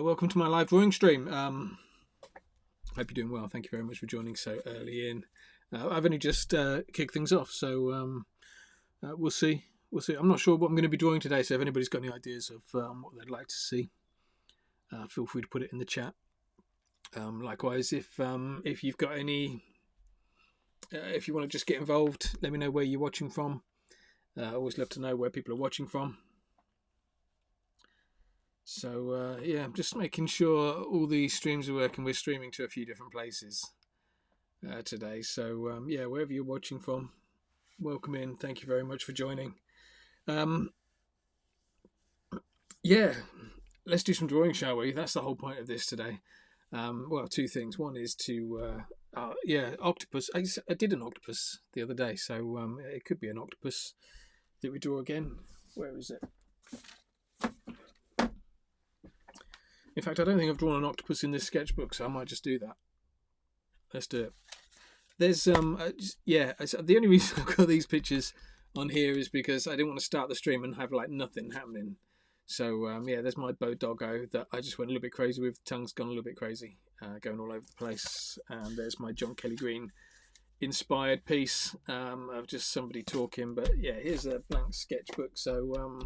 Welcome to my live drawing stream. Hope you're doing well. Thank you very much for joining so early in. I've only just kicked things off, so we'll see. We'll see. I'm not sure what I'm going to be drawing today, so if anybody's got any ideas of what they'd like to see, feel free to put it in the chat. Likewise, if you've got any, if you want to just get involved, let me know where you're watching from. I always love to know where people are watching from. So yeah, I'm just making sure all the streams are working. We're streaming to a few different places today. So yeah, wherever you're watching from, welcome in. Thank you very much for joining. Yeah, let's do some drawing, shall we? That's the whole point of this today. Well, two things. One is to yeah, octopus. I did an octopus the other day, so it could be an octopus that we draw again. Where is it? In fact, I don't think I've drawn an octopus in this sketchbook, so I might just do that. Let's do it. There's yeah. The only reason I've got these pictures on here is because I didn't want to start the stream and have like nothing happening. So yeah, there's my bow doggo that I just went a little bit crazy with. Tongue's gone a little bit crazy, going all over the place. And there's my John Kelly Green inspired piece of just somebody talking. But yeah, here's a blank sketchbook. So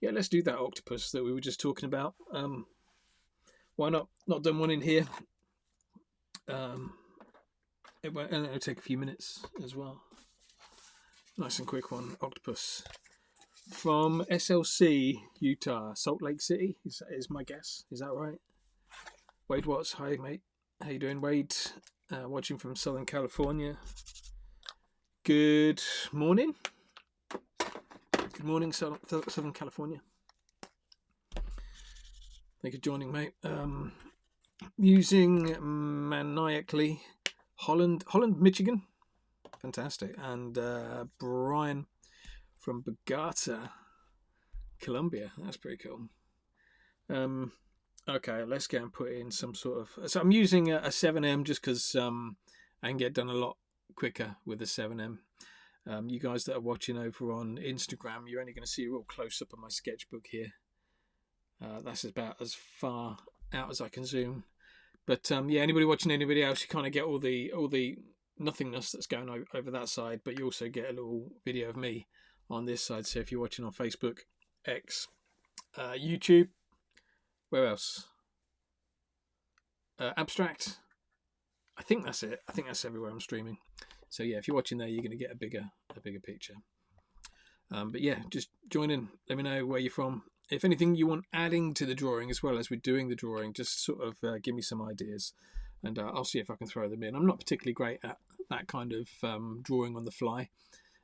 yeah, let's do that octopus that we were just talking about. Why not done one in here? It'll take a few minutes as well. Nice and quick one. Octopus from SLC, Utah, Salt Lake City is my guess. Is that right? Wade Watts, hi mate. How you doing, Wade? Watching from Southern California. Good morning. Good morning, Southern California. Thank you for joining, mate. Using maniacally Holland, Michigan. Fantastic. And Brian from Bogota, Colombia. That's pretty cool. Okay, let's go and put in some sort of... So I'm using a 7M just because I can get done a lot quicker with a 7M. You guys that are watching over on Instagram, you're only going to see a real close-up of my sketchbook here. That's about as far out as I can zoom. But yeah, anybody watching anybody else, you kind of get all the nothingness that's going over that side, but you also get a little video of me on this side. So if you're watching on Facebook, X, YouTube, where else? Abstract. I think that's it. I think that's everywhere I'm streaming. So yeah, if you're watching there, you're going to get a bigger picture. But yeah, just join in. Let me know where you're from. If anything you want adding to the drawing as well as we're doing the drawing, just sort of give me some ideas, and I'll see if I can throw them in. I'm not particularly great at that kind of drawing on the fly,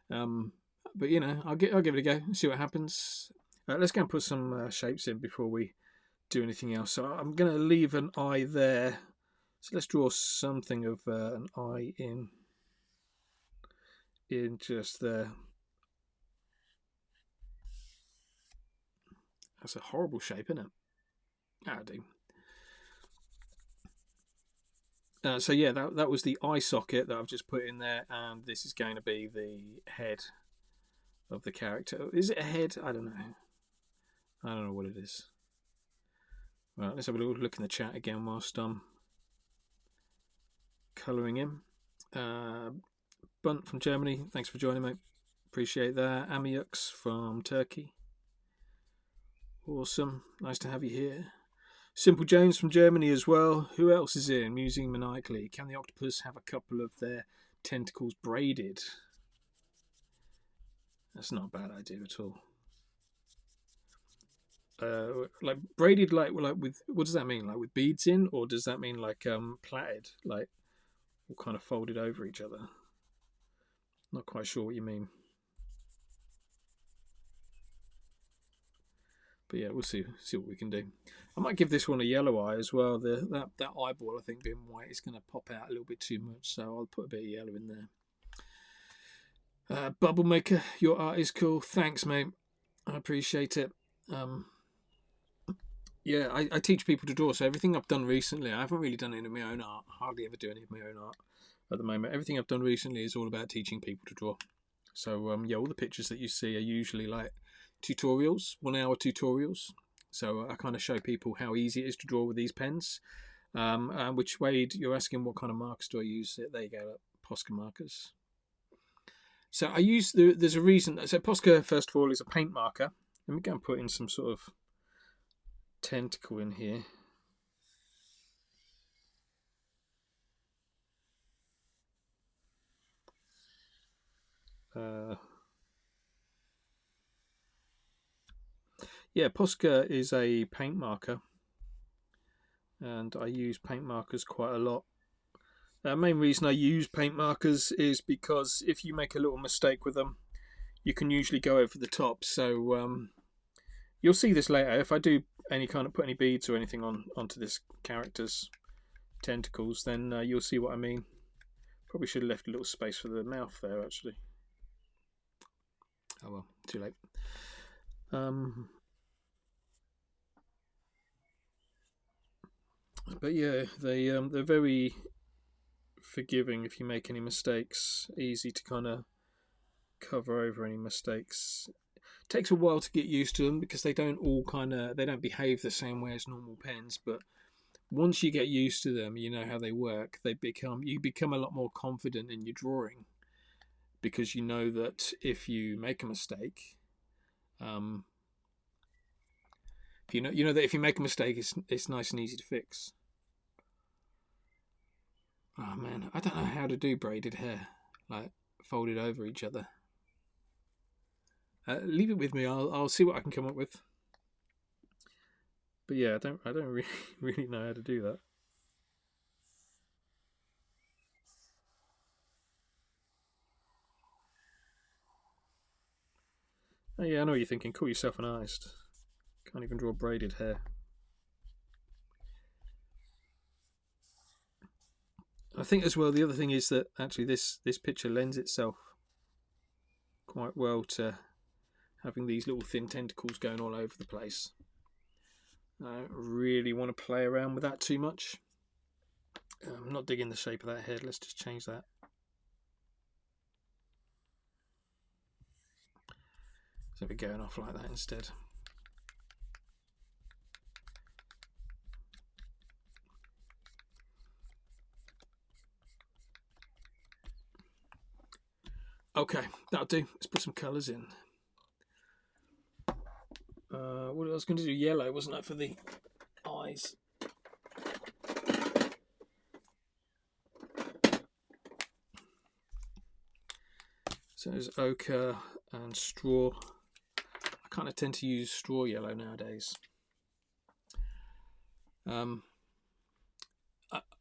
but you know, I'll give it a go and see what happens. Let's go and put some shapes in before we do anything else. So I'm going to leave an eye there. So let's draw something of an eye in just there. That's a horrible shape, isn't it? Ah, do. So yeah, that was the eye socket that I've just put in there, and this is going to be the head of the character. Is it a head? I don't know. I don't know what it is. Right, let's have a little look in the chat again whilst I'm colouring in. Bunt from Germany, thanks for joining, mate. Appreciate that. Amiyux from Turkey. Awesome. Nice to have you here. Simple Jones from Germany as well. Who else is in? Musing maniacally. Can the octopus have a couple of their tentacles braided? That's not a bad idea at all. Like braided, like with, what does that mean? Like with beads in, or does that mean like plaited, like all kind of folded over each other? Not quite sure what you mean. But yeah, we'll see what we can do. I might give this one a yellow eye as well. That eyeball, I think, being white is going to pop out a little bit too much, so I'll put a bit of yellow in there. Bubble Maker, your art is cool. Thanks, mate. I appreciate it. Yeah, I teach people to draw, so everything I've done recently, I haven't really done any of my own art. I hardly ever do any of my own art at the moment. Everything I've done recently is all about teaching people to draw. So yeah, all the pictures that you see are usually like tutorials, 1 hour tutorials. So I kind of show people how easy it is to draw with these pens. Which Wade, you're asking what kind of markers do I use? There you go, Posca markers. So I use there's a reason. So Posca, first of all, is a paint marker. Let me go and put in some sort of tentacle in here. Yeah, Posca is a paint marker, and I use paint markers quite a lot. The main reason I use paint markers is because if you make a little mistake with them, you can usually go over the top. So you'll see this later. If I do any kind of put any beads or anything onto this character's tentacles, then you'll see what I mean. Probably should have left a little space for the mouth there, actually. Oh well, too late. But yeah, they're very forgiving if you make any mistakes. Easy to kind of cover over any mistakes. It takes a while to get used to them because they don't behave the same way as normal pens. But once you get used to them, you know how they work. You become a lot more confident in your drawing because you know that if you make a mistake, you know that if you make a mistake, it's nice and easy to fix. Oh man, I don't know how to do braided hair, like folded over each other. Leave it with me. I'll see what I can come up with. But yeah, I don't really know how to do that. Oh yeah, I know what you're thinking. Call yourself an artist. Can't even draw braided hair. I think as well the other thing is that actually this picture lends itself quite well to having these little thin tentacles going all over the place. I don't really want to play around with that too much. I'm not digging the shape of that head. Let's just change that. So we're going off like that instead. Okay, that'll do. Let's put some colours in. What I was going to do yellow, wasn't it, for the eyes? So there's ochre and straw. I kind of tend to use straw yellow nowadays. I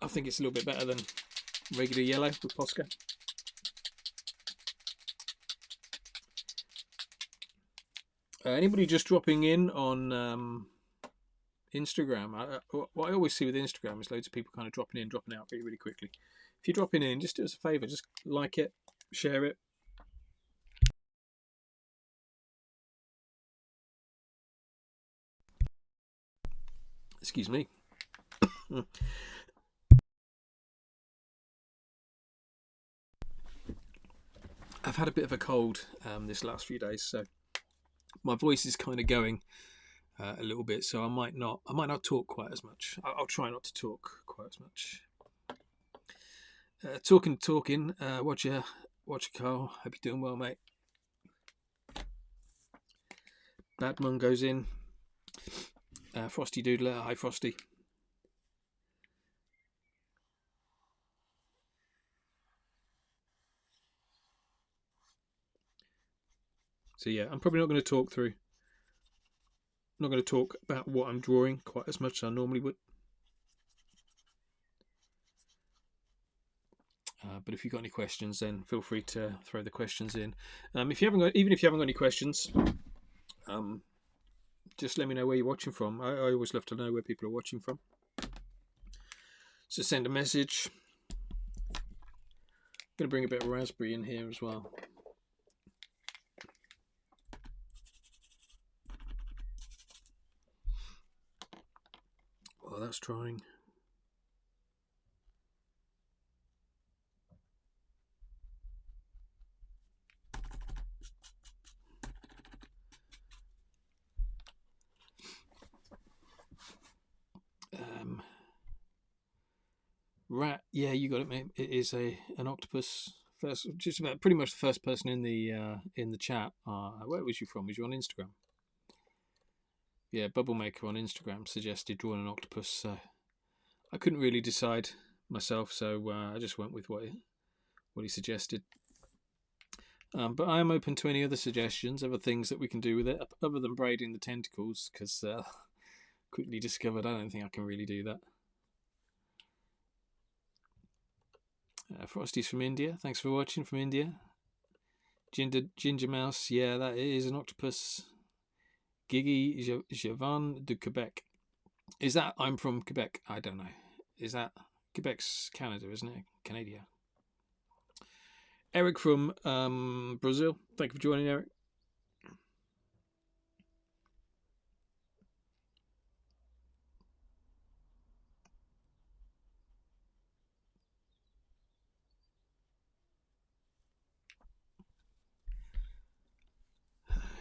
think it's a little bit better than regular yellow with Posca. Anybody just dropping in on Instagram? What I always see with Instagram is loads of people kind of dropping in, dropping out really, really quickly. If you're dropping in, just do us a favour, just like it, share it. Excuse me. I've had a bit of a cold this last few days, so my voice is kind of going a little bit, so I might not talk quite as much. I'll try not to talk quite as much. Talking. Watch your Carl. Hope you're doing well, mate. Badman goes in. Frosty Doodler. Hi, Frosty. So yeah, I'm probably not going to talk through. I'm not going to talk about what I'm drawing quite as much as I normally would. But if you've got any questions, then feel free to throw the questions in. Even if you haven't got any questions, just let me know where you're watching from. I always love to know where people are watching from. So send a message. I'm going to bring a bit of raspberry in here as well. Well, that's trying. Rat. Yeah, you got it, mate. It is an octopus. First, just about pretty much the first person in the chat. Where was you from? Was you on Instagram? Yeah, Bubble Maker on Instagram suggested drawing an octopus. So I couldn't really decide myself, so I just went with what he suggested. But I am open to any other suggestions, other things that we can do with it, other than braiding the tentacles, because quickly discovered I don't think I can really do that. Frosty's from India. Thanks for watching from India. Ginger Mouse. Yeah, that is an octopus. Gigi Javan de Quebec. Is that I'm from Quebec? I don't know. Is that Quebec's Canada, isn't it? Canada. Eric from Brazil. Thank you for joining, Eric.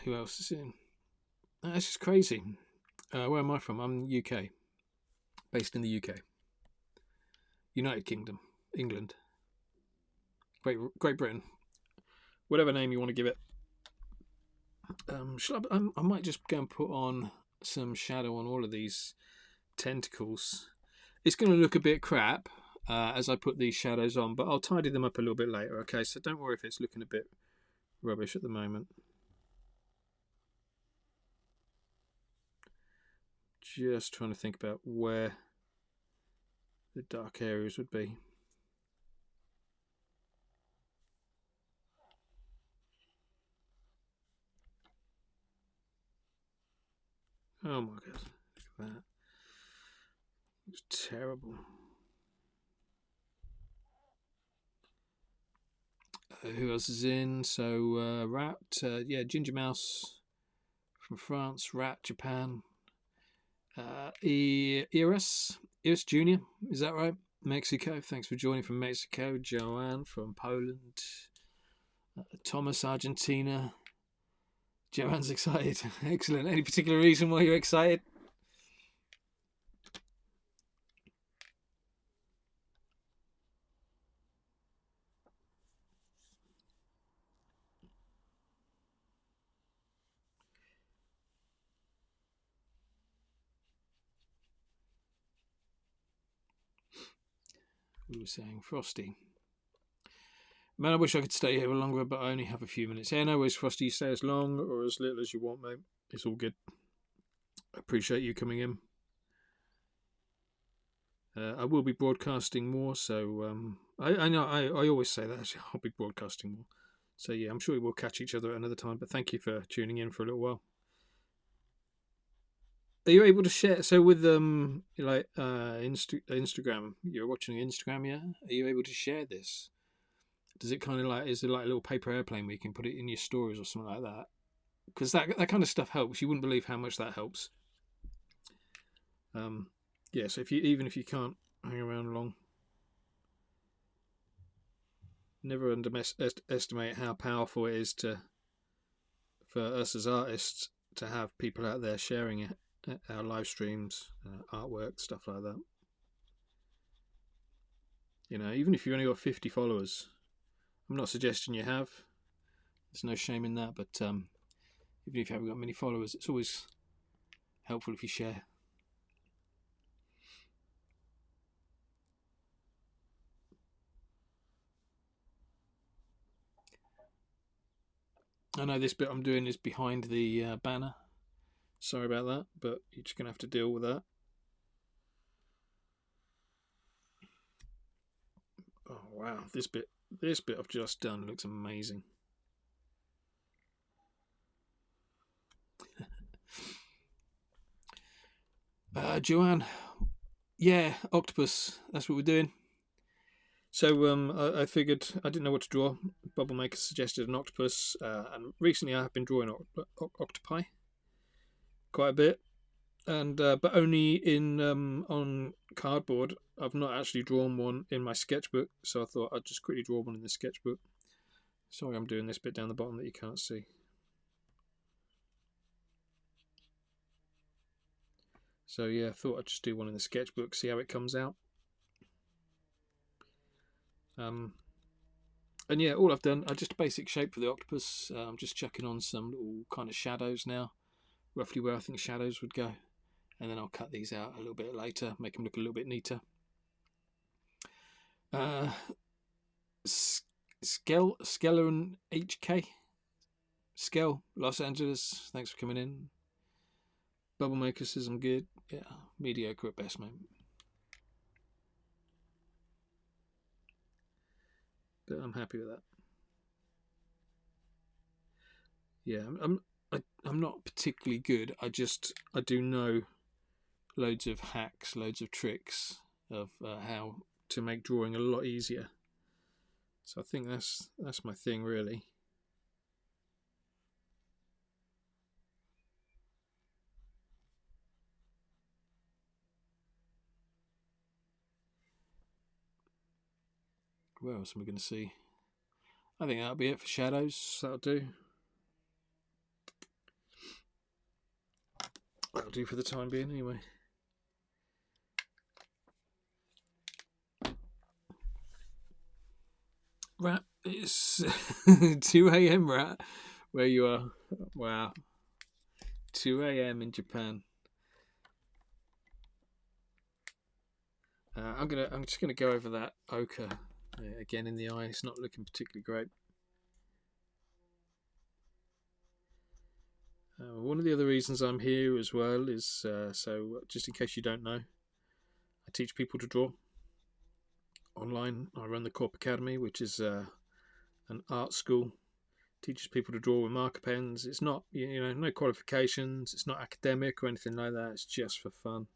Who else is in? That's just crazy. Where am I from? I'm UK. Based in the UK. United Kingdom. England. Great Britain. Whatever name you want to give it. I might just go and put on some shadow on all of these tentacles. It's going to look a bit crap as I put these shadows on, but I'll tidy them up a little bit later, okay? So don't worry if it's looking a bit rubbish at the moment. Just trying to think about where the dark areas would be. Oh my god, look at that. It's terrible. Who else is in? So, Rat, yeah, Ginger Mouse from France, Rat, Japan, Iris Jr., is that right? Mexico, thanks for joining from Mexico. Joanne from Poland, Thomas, Argentina. Joanne's excited. Excellent. Any particular reason why you're excited? We were saying Frosty. Man, I wish I could stay here longer, but I only have a few minutes. Yeah, no worries, Frosty. You stay as long or as little as you want, mate. It's all good. I appreciate you coming in. I will be broadcasting more, so I know I always say that. Actually, I'll be broadcasting more. So yeah, I'm sure we'll catch each other at another time. But thank you for tuning in for a little while. Are you able to share? So with Instagram, you're watching Instagram, yeah? Are you able to share this? Does it kind of like, is it like a little paper airplane where you can put it in your stories or something like that? Because that kind of stuff helps. You wouldn't believe how much that helps. Yeah. So even if you can't hang around long, never underestimate how powerful it is for us as artists to have people out there sharing it, our live streams, artwork, stuff like that. You know, even if you've only got 50 followers, I'm not suggesting you have. There's no shame in that, but even if you haven't got many followers, it's always helpful if you share. I know this bit I'm doing is behind the banner. Sorry about that, but you're just going to have to deal with that. Oh wow, this bit I've just done looks amazing. Joanne, yeah, Octopus, that's what we're doing. So I figured I didn't know what to draw. Bubble Maker suggested an octopus, and recently I have been drawing octopi quite a bit, and but only in on cardboard. I've not actually drawn one in my sketchbook, so I thought I'd just quickly draw one in the sketchbook. Sorry, I'm doing this bit down the bottom that you can't see. So yeah, I thought I'd just do one in the sketchbook, see how it comes out. And yeah, all I've done, just a basic shape for the octopus. I'm just checking on some little kind of shadows now, roughly where I think shadows would go. And then I'll cut these out a little bit later, make them look a little bit neater. Skellen HK. Skell, Los Angeles, thanks for coming in. Bubble Maker says I'm good. Yeah, mediocre at best, mate. But I'm happy with that. Yeah, I'm not particularly good. I do know loads of hacks, loads of tricks of how to make drawing a lot easier. So I think that's my thing, really. Where else am I going to see? I think that'll be it for shadows. That'll do. That'll do for the time being, anyway. Rat, it's 2 a.m. Rat, where you are. Wow, 2 a.m. in Japan. I'm just gonna go over that ochre again in the eye. It's not looking particularly great. One of the other reasons I'm here as well is so just in case you don't know, I teach people to draw online. I run the Korp Academy, which is an art school. Teaches people to draw with marker pens. It's not, no qualifications. It's not academic or anything like that. It's just for fun.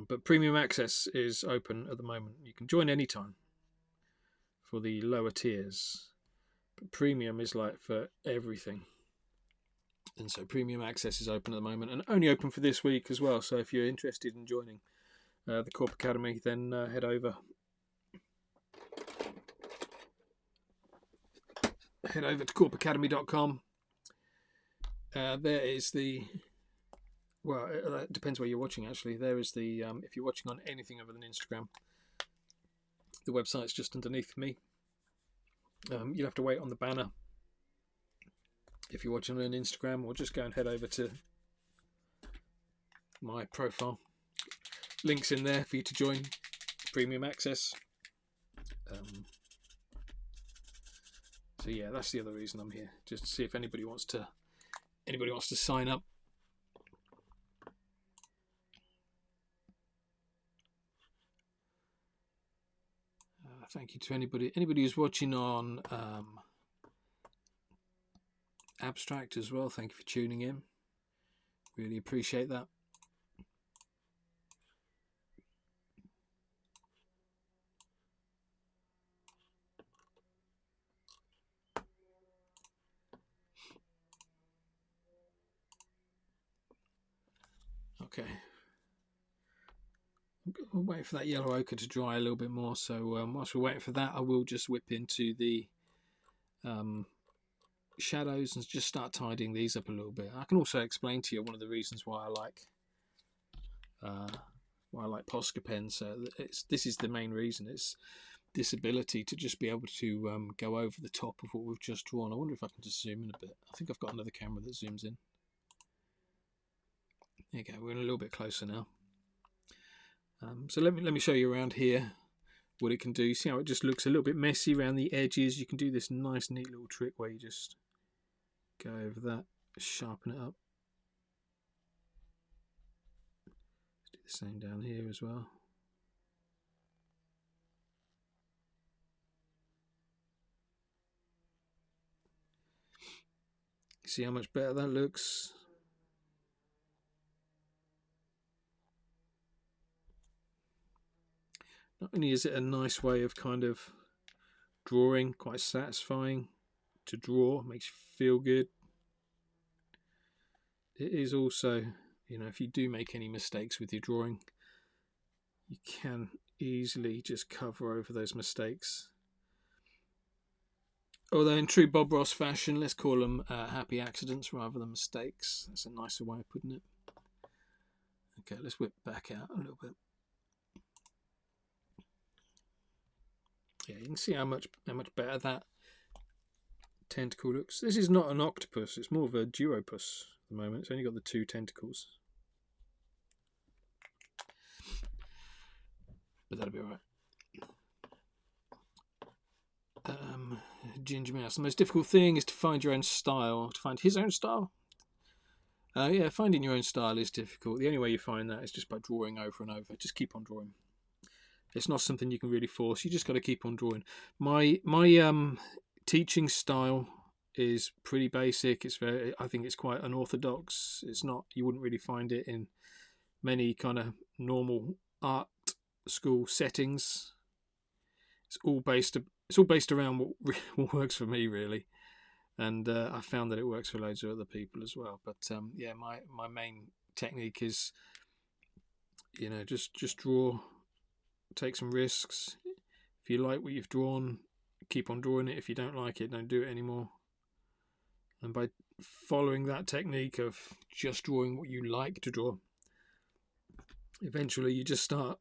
But premium access is open at the moment. You can join anytime for the lower tiers. But premium is like for everything. And so premium access is open at the moment and only open for this week as well. So if you're interested in joining the Korp Academy, then head over. Head over to korpacademy.com. There is the... Well, it depends where you're watching, actually. There is the... if you're watching on anything other than Instagram, the website's just underneath me. You'll have to wait on the banner if you're watching on Instagram, or just go and head over to my profile. Links in there for you to join premium access. So yeah, that's the other reason I'm here, just to see if anybody wants to sign up. Thank you to anybody who's watching on Abstract as well. Thank you for tuning in. Really appreciate that. Okay. We'll wait for that yellow ochre to dry a little bit more. So whilst we're waiting for that, I will just whip into the shadows and just start tidying these up a little bit. I can also explain to you one of the reasons why I like Posca pens. So this is the main reason. It's this ability to just be able to go over the top of what we've just drawn. I wonder if I can just zoom in a bit. I think I've got another camera that zooms in. There you go. We're in a little bit closer now. So let me show you around here what it can do. You see how it just looks a little bit messy around the edges. You can do this nice neat little trick where you just go over that, sharpen it up. Let's do the same down here as well. See how much better that looks. Not only is it a nice way of kind of drawing, quite satisfying to draw, makes you feel good. It is also, if you do make any mistakes with your drawing, you can easily just cover over those mistakes. Although in true Bob Ross fashion, let's call them happy accidents rather than mistakes. That's a nicer way of putting it. Okay, let's whip back out a little bit. Yeah, you can see how much better that tentacle looks. This is not an octopus, it's more of a duopus at the moment. It's only got the 2 tentacles. But that'll be alright. Ginger Mouse. The most difficult thing is to find your own style. To find his own style? Yeah, finding your own style is difficult. The only way you find that is just by drawing over and over. Just keep on drawing. It's not something you can really force. You just got to keep on drawing. My teaching style is pretty basic. I think it's quite unorthodox. It's not. You wouldn't really find it in many kind of normal art school settings. It's all based around what works for me, really, and I found that it works for loads of other people as well. But yeah, my main technique is, just draw, take some risks. If you like what you've drawn, keep on drawing it. If you don't like it, don't do it anymore. And by following that technique of just drawing what you like to draw, eventually you just start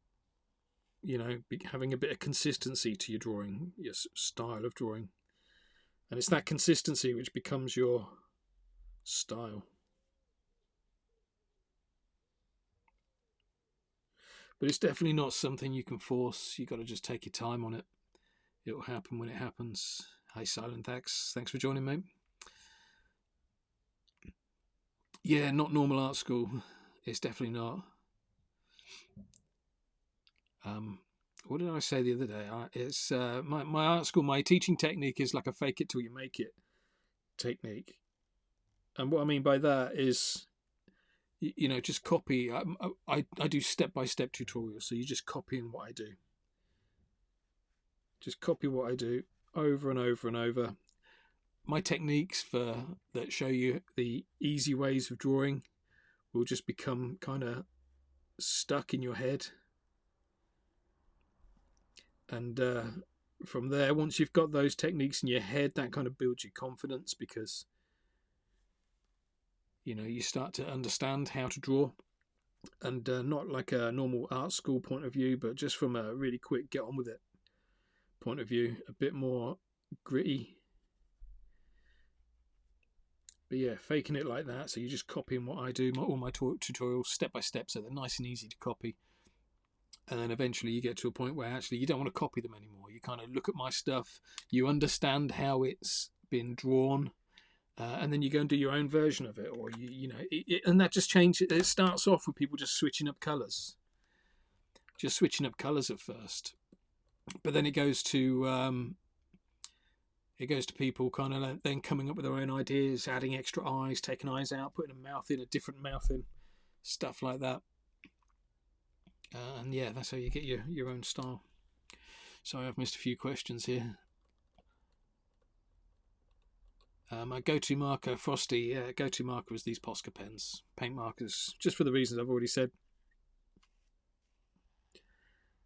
having a bit of consistency to your drawing, your style of drawing. And it's that consistency which becomes your style. But it's definitely not something you can force. You've got to just take your time on it. It'll happen when it happens. Hi, Silent Thanks. Thanks for joining, mate. Yeah, not normal art school. It's definitely not. What did I say the other day? It's my art school. My teaching technique is like a fake it till you make it technique, and what I mean by that is, just copy. I do step-by-step tutorials, so you're just copying what I do. Just copy what I do over and over and over. My techniques that show you the easy ways of drawing will just become kind of stuck in your head. And from there, once you've got those techniques in your head, that kind of builds your confidence, because you start to understand how to draw, and not like a normal art school point of view, but just from a really quick get on with it point of view, a bit more gritty. But yeah, faking it like that, so you're just copying what I do, all my tutorials step by step, so they're nice and easy to copy. And then eventually you get to a point where actually you don't want to copy them anymore. You kind of look at my stuff, you understand how it's been drawn, and then you go and do your own version of it. Or and that just changes. It starts off with people just switching up colours, at first, but then it goes to people kind of then coming up with their own ideas, adding extra eyes, taking eyes out, putting a mouth in, a different mouth in, stuff like that. And yeah, that's how you get your own style. Sorry, I've missed a few questions here. My go-to marker, Frosty. Go-to marker is these Posca pens, paint markers, just for the reasons I've already said.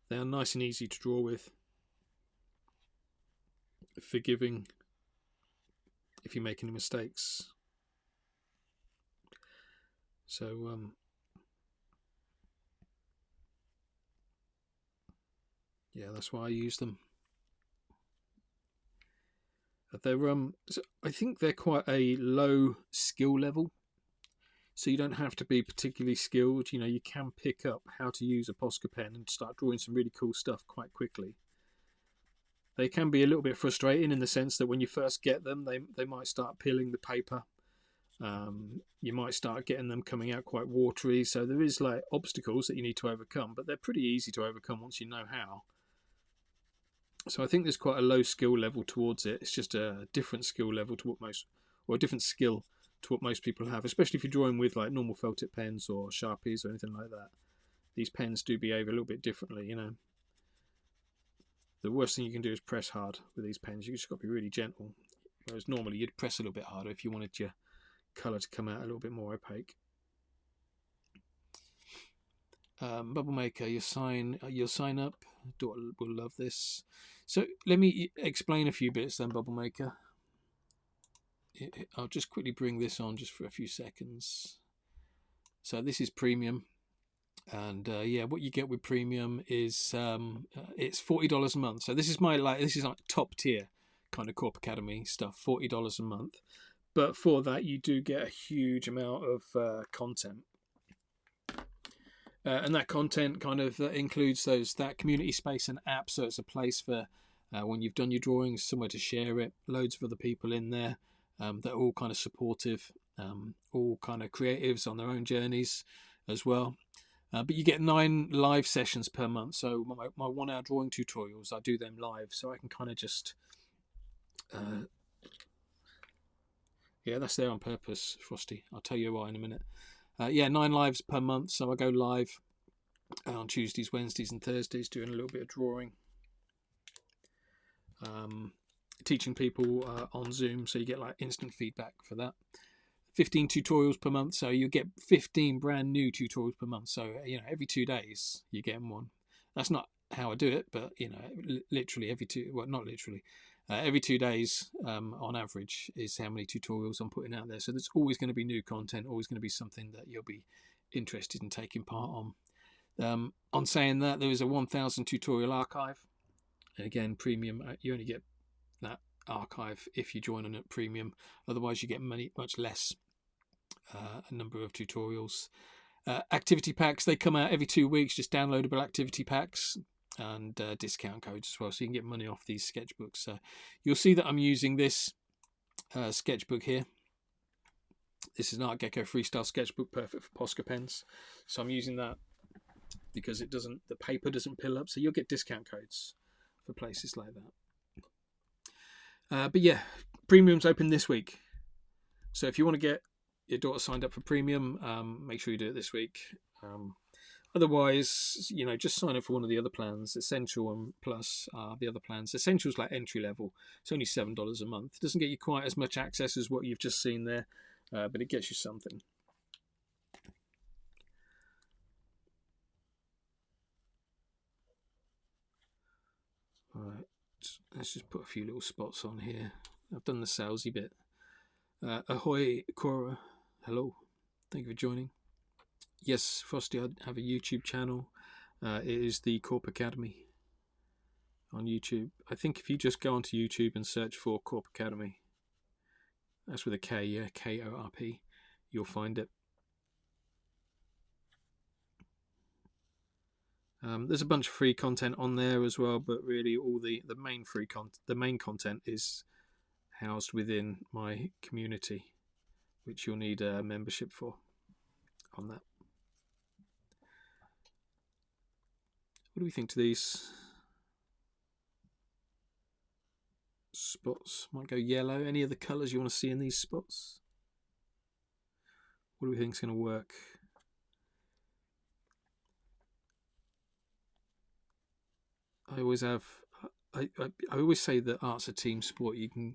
They are nice and easy to draw with, forgiving if you make any mistakes. So yeah, that's why I use them. I think they're quite a low skill level, so you don't have to be particularly skilled. You can pick up how to use a Posca pen and start drawing some really cool stuff quite quickly. They can be a little bit frustrating in the sense that when you first get them, they might start peeling the paper. You might start getting them coming out quite watery, so there is like obstacles that you need to overcome, but they're pretty easy to overcome once you know how. So I think there's quite a low skill level towards it. It's just a different skill level to a different skill to what most people have, especially if you're drawing with like normal felt tip pens or Sharpies or anything like that. These pens do behave a little bit differently, The worst thing you can do is press hard with these pens. You just got to be really gentle. Whereas normally you'd press a little bit harder if you wanted your colour to come out a little bit more opaque. Bubble Maker, you'll sign up. Doodle will love this. So let me explain a few bits then, Bubble Maker. I'll just quickly bring this on just for a few seconds. So this is premium. And yeah, what you get with premium is it's $40 a month. So this is like top tier kind of Corp Academy stuff, $40 a month. But for that, you do get a huge amount of content. And that content kind of includes that community space and app. So it's a place for when you've done your drawings, somewhere to share it. Loads of other people in there that are all kind of supportive, all kind of creatives on their own journeys as well. But you get 9 live sessions per month. So my 1 hour drawing tutorials, I do them live. So I can kind of just... yeah, that's there on purpose, Frosty. I'll tell you why in a minute. Yeah, 9 lives per month. So I go live on Tuesdays, Wednesdays and Thursdays doing a little bit of drawing. Teaching people on Zoom. So you get like instant feedback for that. 15 tutorials per month, so you get 15 brand new tutorials per month. So every 2 days you're getting one. That's not how I do it, but literally every every 2 days on average is how many tutorials I'm putting out there. So there's always going to be new content, always going to be something that you'll be interested in taking part on. On saying that, there is a 1,000 tutorial archive. Again, premium, you only get that archive if you join on at premium. Otherwise you get much less a number of tutorials. Activity packs, they come out every 2 weeks, just downloadable activity packs and discount codes as well, so you can get money off these sketchbooks. You'll see that I'm using this sketchbook here. This is an Art Gecko freestyle sketchbook, perfect for Posca pens. So I'm using that because the paper doesn't pill up, so you'll get discount codes for places like that. But yeah, premium's open this week. So if you want to get your daughter signed up for premium, make sure you do it this week. Otherwise, just sign up for one of the other plans. Essential and Plus are the other plans. Essential's like entry level. It's only $7 a month. It doesn't get you quite as much access as what you've just seen there, but it gets you something. All right, let's just put a few little spots on here. I've done the salesy bit. Ahoy, Cora. Hello. Thank you for joining. Yes, Frosty, I have a YouTube channel. It is the Korp Academy on YouTube. I think if you just go onto YouTube and search for Korp Academy, that's with a K, yeah, K-O-R-P, you'll find it. There's a bunch of free content on there as well, but really all the main main content is housed within my community, which you'll need a membership for on that. What do we think to these spots? Might go yellow. Any other colours you want to see in these spots? What do we think is going to work? I always say that art's a team sport. You can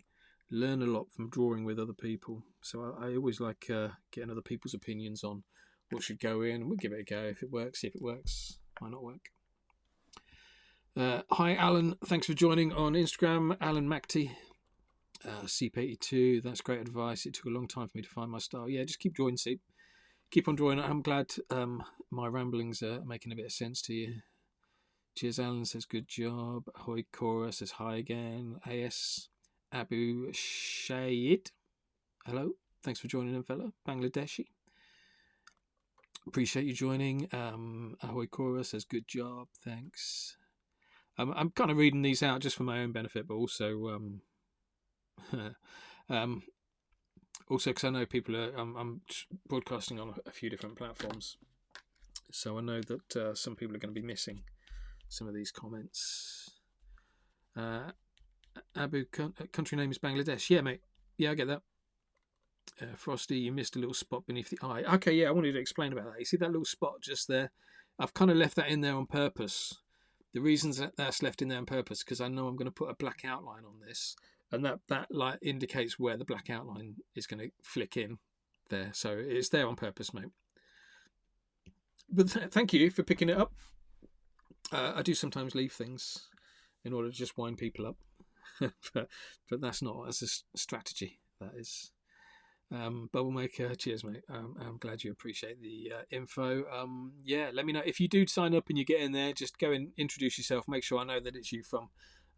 learn a lot from drawing with other people. So I always like getting other people's opinions on what should go in. We'll give it a go. If it works, see if it works. Might not work. Hi, Alan. Thanks for joining on Instagram. Alan Macty, Seep82. That's great advice. It took a long time for me to find my style. Yeah, just keep drawing, Seep. Keep on drawing. I'm glad my ramblings are making a bit of sense to you. Cheers, Alan says good job. Ahoy, Cora says hi again. AS Abu Shayid. Hello. Thanks for joining in, fella. Bangladeshi. Appreciate you joining. Ahoy, Cora says good job. Thanks. I'm kind of reading these out just for my own benefit, but also also because I know people are. I'm broadcasting on a few different platforms, so I know that some people are going to be missing some of these comments. Abu, country name is Bangladesh. Yeah, mate. Yeah, I get that. Frosty, you missed a little spot beneath the eye. Okay, yeah, I wanted to explain about that. You see that little spot just there? I've kind of left that in there on purpose. The reasons that's left in there on purpose because I know I'm going to put a black outline on this, and that light indicates where the black outline is going to flick in there. So it's there on purpose, mate. But thank you for picking it up. I do sometimes leave things in order to just wind people up, but that's not as a strategy. That is. Bubble Maker, cheers, mate. I'm glad you appreciate the info. Yeah, let me know if you do sign up and you get in there. Just go and introduce yourself. Make sure I know that it's you from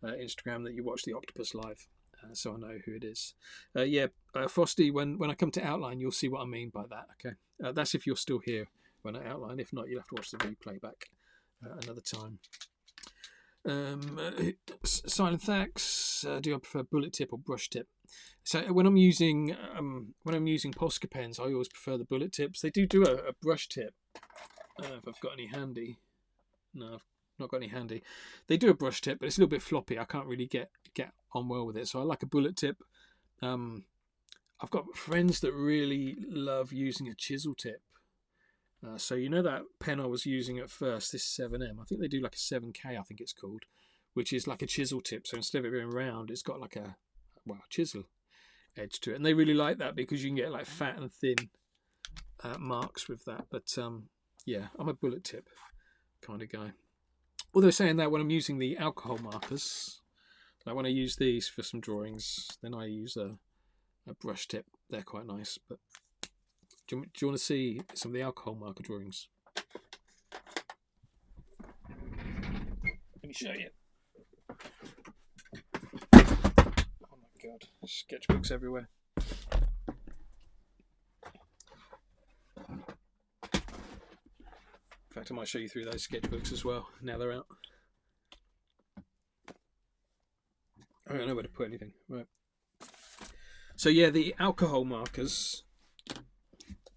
Instagram, that you watch the Octopus live, so I know who it is. Yeah, Frosty. When I come to outline, you'll see what I mean by that. Okay, that's if you're still here when I outline. If not, you'll have to watch the replay back another time. Silent Thax. Do I prefer bullet tip or brush tip? So when I'm using Posca pens, I always prefer the bullet tips. They do a brush tip. If I've got any handy, no, I've not got any handy. They do a brush tip, but it's a little bit floppy. I can't really get on well with it. So I like a bullet tip. I've got friends that really love using a chisel tip. So you know that pen I was using at first, this 7M. I think they do like a 7K. I think it's called, which is like a chisel tip. So instead of it being round, it's got like a chisel edge to it, and they really like that because you can get like fat and thin marks with that. But yeah, I'm a bullet tip kind of guy. Although saying that, when I'm using the alcohol markers, like when I use these for some drawings, then I use a brush tip. They're quite nice. But do you want to see some of the alcohol marker drawings? Let me show you. God, sketchbooks everywhere. In fact, I might show you through those sketchbooks as well, now they're out. I don't know where to put anything. Right. So yeah, the alcohol markers,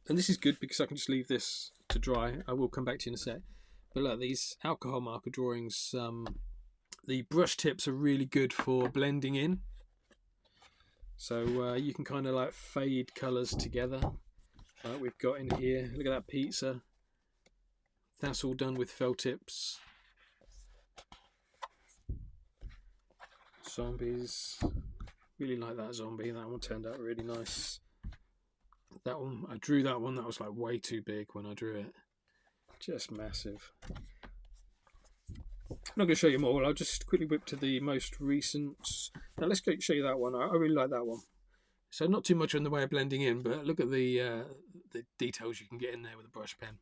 and this is good because I can just leave this to dry. I will come back to you in a sec. But look, these alcohol marker drawings, the brush tips are really good for blending in. So you can kind of like fade colours together, like we've got in here. Look at that pizza. That's all done with felt tips. Zombies. Really like that zombie. That one turned out really nice. That one, I drew that one. That was like way too big when I drew it. Just massive. I'm not going to show you more. I'll just quickly whip to the most recent. Now let's go show you that one. I really like that one. So not too much in the way of blending in, but look at the details you can get in there with a brush pen.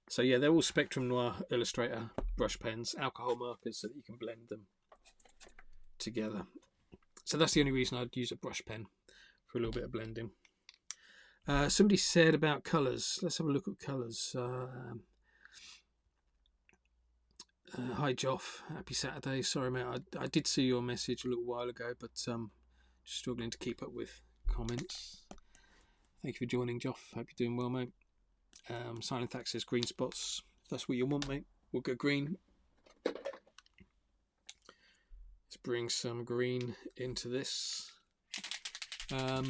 So yeah, they're all Spectrum Noir Illustrator brush pens, alcohol markers, so that you can blend them together. So that's the only reason I'd use a brush pen, for a little bit of blending. Somebody said about colours. Let's have a look at colours. Hi Joff, happy Saturday. Sorry mate, I did see your message a little while ago, but just struggling to keep up with comments. Thank you for joining, Joff. Hope you're doing well, mate. Silent Thax says green spots. If that's what you want, mate, we'll go green. Let's bring some green into this. Let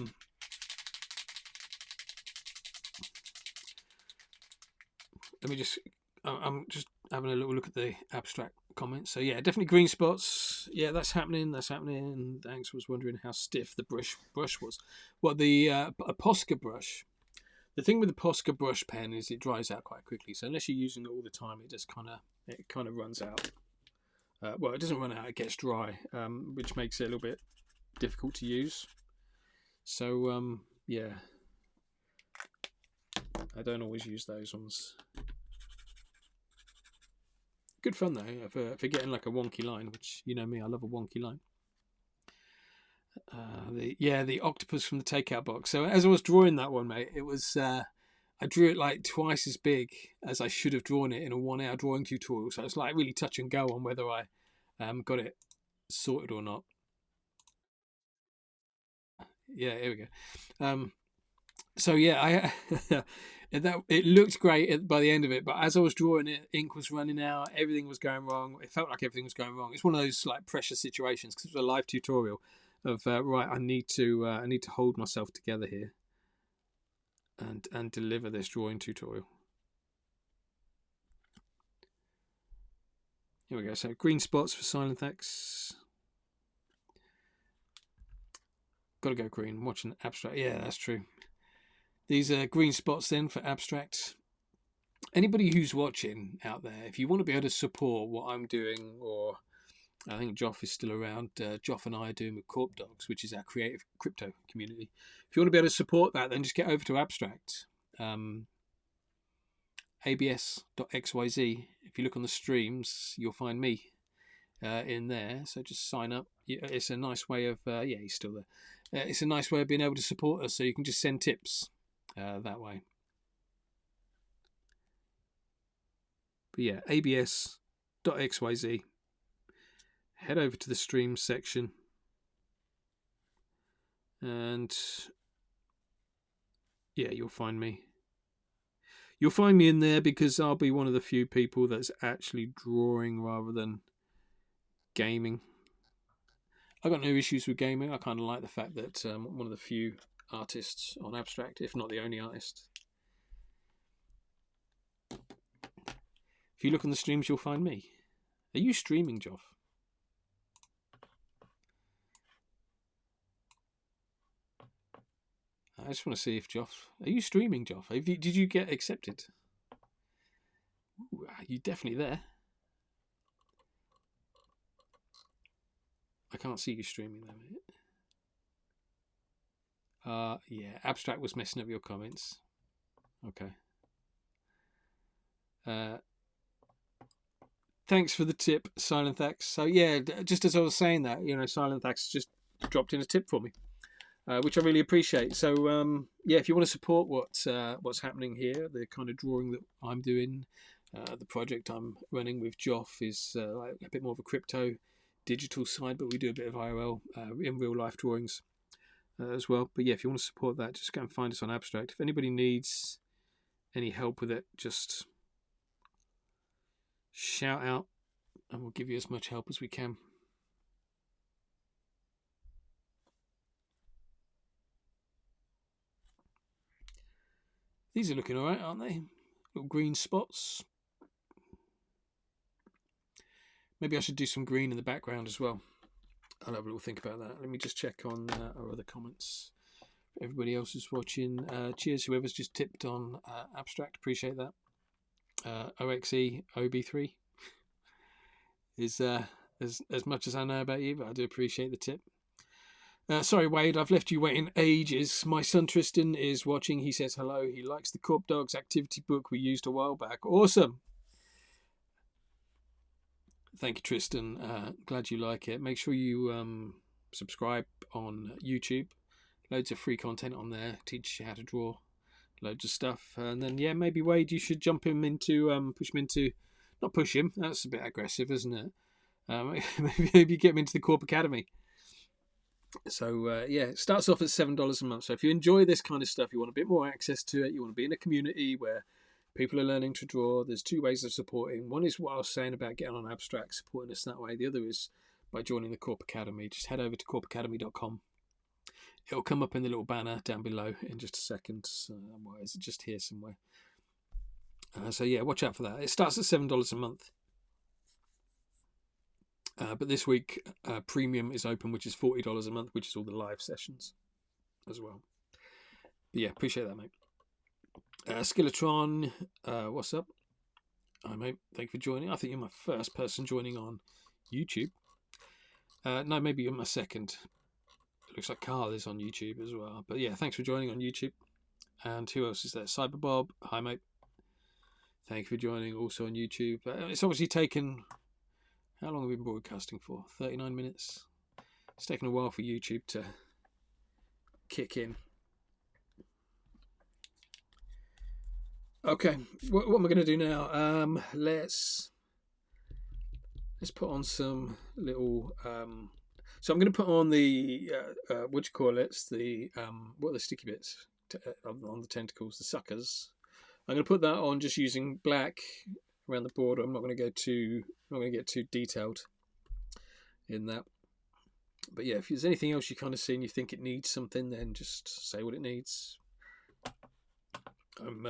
me just, I'm just having a little look at the abstract comments. So yeah, definitely green spots. Yeah, that's happening. That's happening. Thanks. Was wondering how stiff the brush was. Well, the a Posca brush. The thing with the Posca brush pen is it dries out quite quickly. So unless you're using it all the time, it just kind of runs out. Well, it doesn't run out. It gets dry, which makes it a little bit difficult to use. So yeah, I don't always use those ones. Good fun though for getting like a wonky line, which you know me, I love a wonky line. The octopus from the takeout box. So as I was drawing that one, mate, it was I drew it like twice as big as I should have drawn it in a 1 hour drawing tutorial. So it's like really touch and go on whether I got it sorted or not. Yeah, here we go. So yeah, it looked great by the end of it, but as I was drawing it, ink was running out, everything was going wrong. It felt like everything was going wrong. It's one of those like pressure situations because it was a live tutorial of right. I need to hold myself together here and deliver this drawing tutorial. Here we go. So green spots for Silent Thax. Got to go green. Watching abstract. Yeah, that's true. These are green spots then for abstract. Anybody who's watching out there, if you want to be able to support what I'm doing or I think Joff is still around. Joff and I are doing with Korp Dogs, which is our creative crypto community. If you want to be able to support that, then just get over to Abstract. abs.xyz. If you look on the streams, you'll find me in there. So just sign up. It's a nice way of he's still there. It's a nice way of being able to support us. So you can just send tips that way. But yeah, abs.xyz. Head over to the streams section, and yeah, you'll find me. You'll find me in there because I'll be one of the few people that's actually drawing rather than gaming. I've got no issues with gaming. I kind of like the fact that I'm one of the few artists on Abstract, if not the only artist. If you look on the streams, you'll find me. Are you streaming, Joff? I just want to see if Joff... Are you streaming, Joff? Did you get accepted? Ooh, you're definitely there. I can't see you streaming there, mate. Yeah, Abstract was messing up your comments. Okay. Thanks for the tip, Silent Thax. So yeah, just as I was saying that, Silent Thax just dropped in a tip for me, which I really appreciate. So yeah, if you want to support what's happening here, the kind of drawing that I'm doing, the project I'm running with Joff is like a bit more of a crypto digital side, but we do a bit of IRL in real life drawings as well. But yeah, if you want to support that, just go and find us on Abstract. If anybody needs any help with it, just shout out and we'll give you as much help as we can. These are looking alright, aren't they? Little green spots. Maybe I should do some green in the background as well. I'll have a little think about that. Let me just check on our other comments. Everybody else is watching. Cheers, whoever's just tipped on Abstract. Appreciate that. OXE OB3 is as much as I know about you, but I do appreciate the tip. Sorry, Wade, I've left you waiting ages. My son Tristan is watching. He says hello. He likes the Korp Dogs activity book we used a while back. Awesome. Thank you, Tristan. Glad you like it. Make sure you subscribe on YouTube. Loads of free content on there. Teach you how to draw. Loads of stuff. And then, yeah, maybe, Wade, you should jump him into, push him into, not push him, that's a bit aggressive, isn't it? Maybe get him into the Korp Academy. So, yeah, it starts off at $7 a month. So if you enjoy this kind of stuff, you want a bit more access to it, you want to be in a community where people are learning to draw, there's two ways of supporting. One is what I was saying about getting on Abstract, supporting us that way. The other is by joining the Korp Academy. Just head over to korpacademy.com. It'll come up in the little banner down below in just a second. Why is it just here somewhere? So yeah, watch out for that. It starts at $7 a month. But this week, Premium is open, which is $40 a month, which is all the live sessions as well. But yeah, appreciate that, mate. Skillatron, what's up? Hi, mate. Thank you for joining. I think you're my first person joining on YouTube. No, maybe you're my second. It looks like Carl is on YouTube as well. But yeah, thanks for joining on YouTube. And who else is there? Cyberbob. Hi, mate. Thank you for joining also on YouTube. It's obviously taken... How long have we been broadcasting for? 39 minutes. It's taken a while for YouTube to kick in. Okay, what am I going to do now? Let's put on some little... so I'm going to put on the... what do you call it? The what are the sticky bits on the tentacles? The suckers. I'm going to put that on just using black around the border. I'm not going to get too detailed in that. But yeah, if there's anything else you kind of see and you think it needs something, then just say what it needs. I'm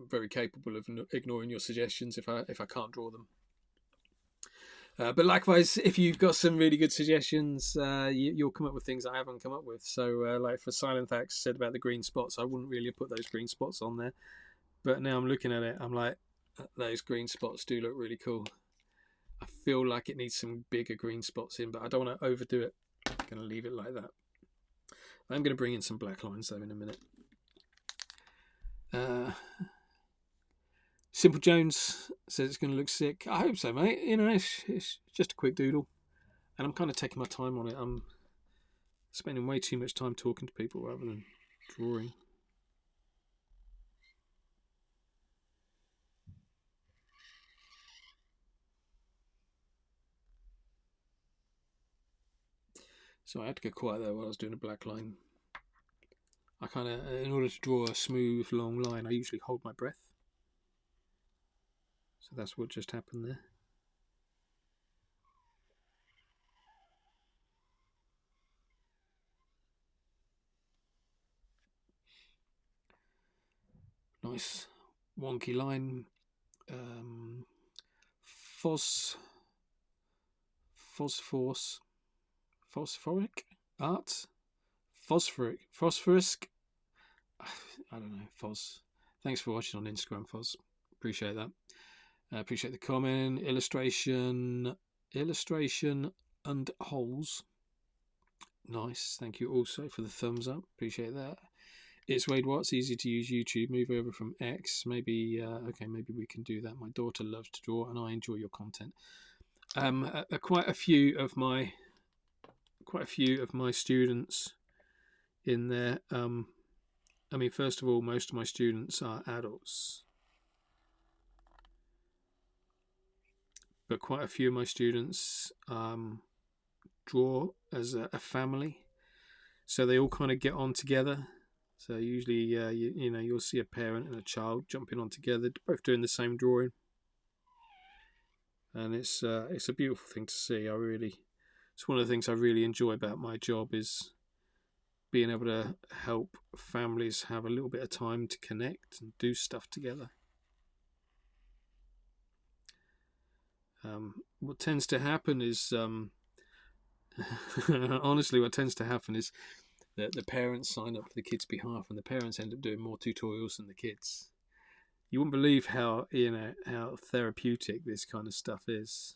very capable of ignoring your suggestions if I can't draw them. But likewise, if you've got some really good suggestions, you'll come up with things I haven't come up with. So like for Silent Thax said about the green spots, I wouldn't really have put those green spots on there. But now I'm looking at it, I'm like, those green spots do look really cool. I feel like it needs some bigger green spots in, but I don't want to overdo it. I'm going to leave it like that. I'm going to bring in some black lines though in a minute. Simple Jones says it's going to look sick. I hope so, mate. You know, it's just a quick doodle, and I'm kind of taking my time on it. I'm spending way too much time talking to people rather than drawing. So I had to go quiet there while I was doing a black line. I kind of, in order to draw a smooth, long line, I usually hold my breath. So that's what just happened there. Nice wonky line. Phosphoric art, phosphorus. I don't know. Foz. Thanks for watching on Instagram, Foz. Appreciate that. Appreciate the comment. Illustration and holes. Nice. Thank you also for the thumbs up. Appreciate that. It's Wade Watts. Easy to use YouTube. Move over from X. Maybe okay. Maybe we can do that. My daughter loves to draw, and I enjoy your content. Quite a few of my students in there. I mean, first of all, most of my students are adults, but quite a few of my students draw as a family, so they all kind of get on together. So usually, you know, you'll see a parent and a child jumping on together, both doing the same drawing, and it's a beautiful thing to see. It's one of the things I really enjoy about my job is being able to help families have a little bit of time to connect and do stuff together. What tends to happen is, honestly, what tends to happen is that the parents sign up for the kids' behalf, and the parents end up doing more tutorials than the kids. You wouldn't believe how therapeutic this kind of stuff is.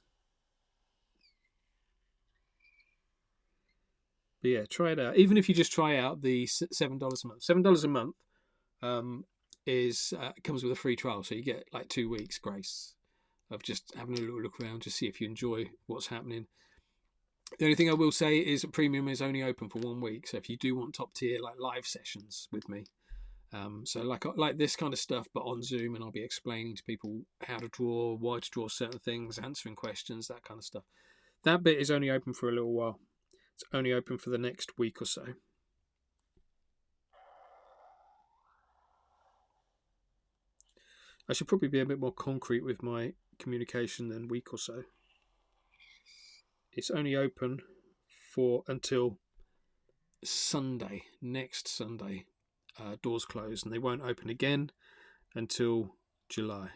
But yeah, try it out. Even if you just try out the $7 a month. $7 a month comes with a free trial, so you get like 2 weeks grace of just having a little look around to see if you enjoy what's happening. The only thing I will say is that premium is only open for 1 week, so if you do want top tier like live sessions with me, so like this kind of stuff, but on Zoom, and I'll be explaining to people how to draw, why to draw certain things, answering questions, that kind of stuff. That bit is only open for a little while. It's only open for the next week or so. I should probably be a bit more concrete with my communication than week or so. It's only open until Sunday, next Sunday. Doors closed, and they won't open again until July.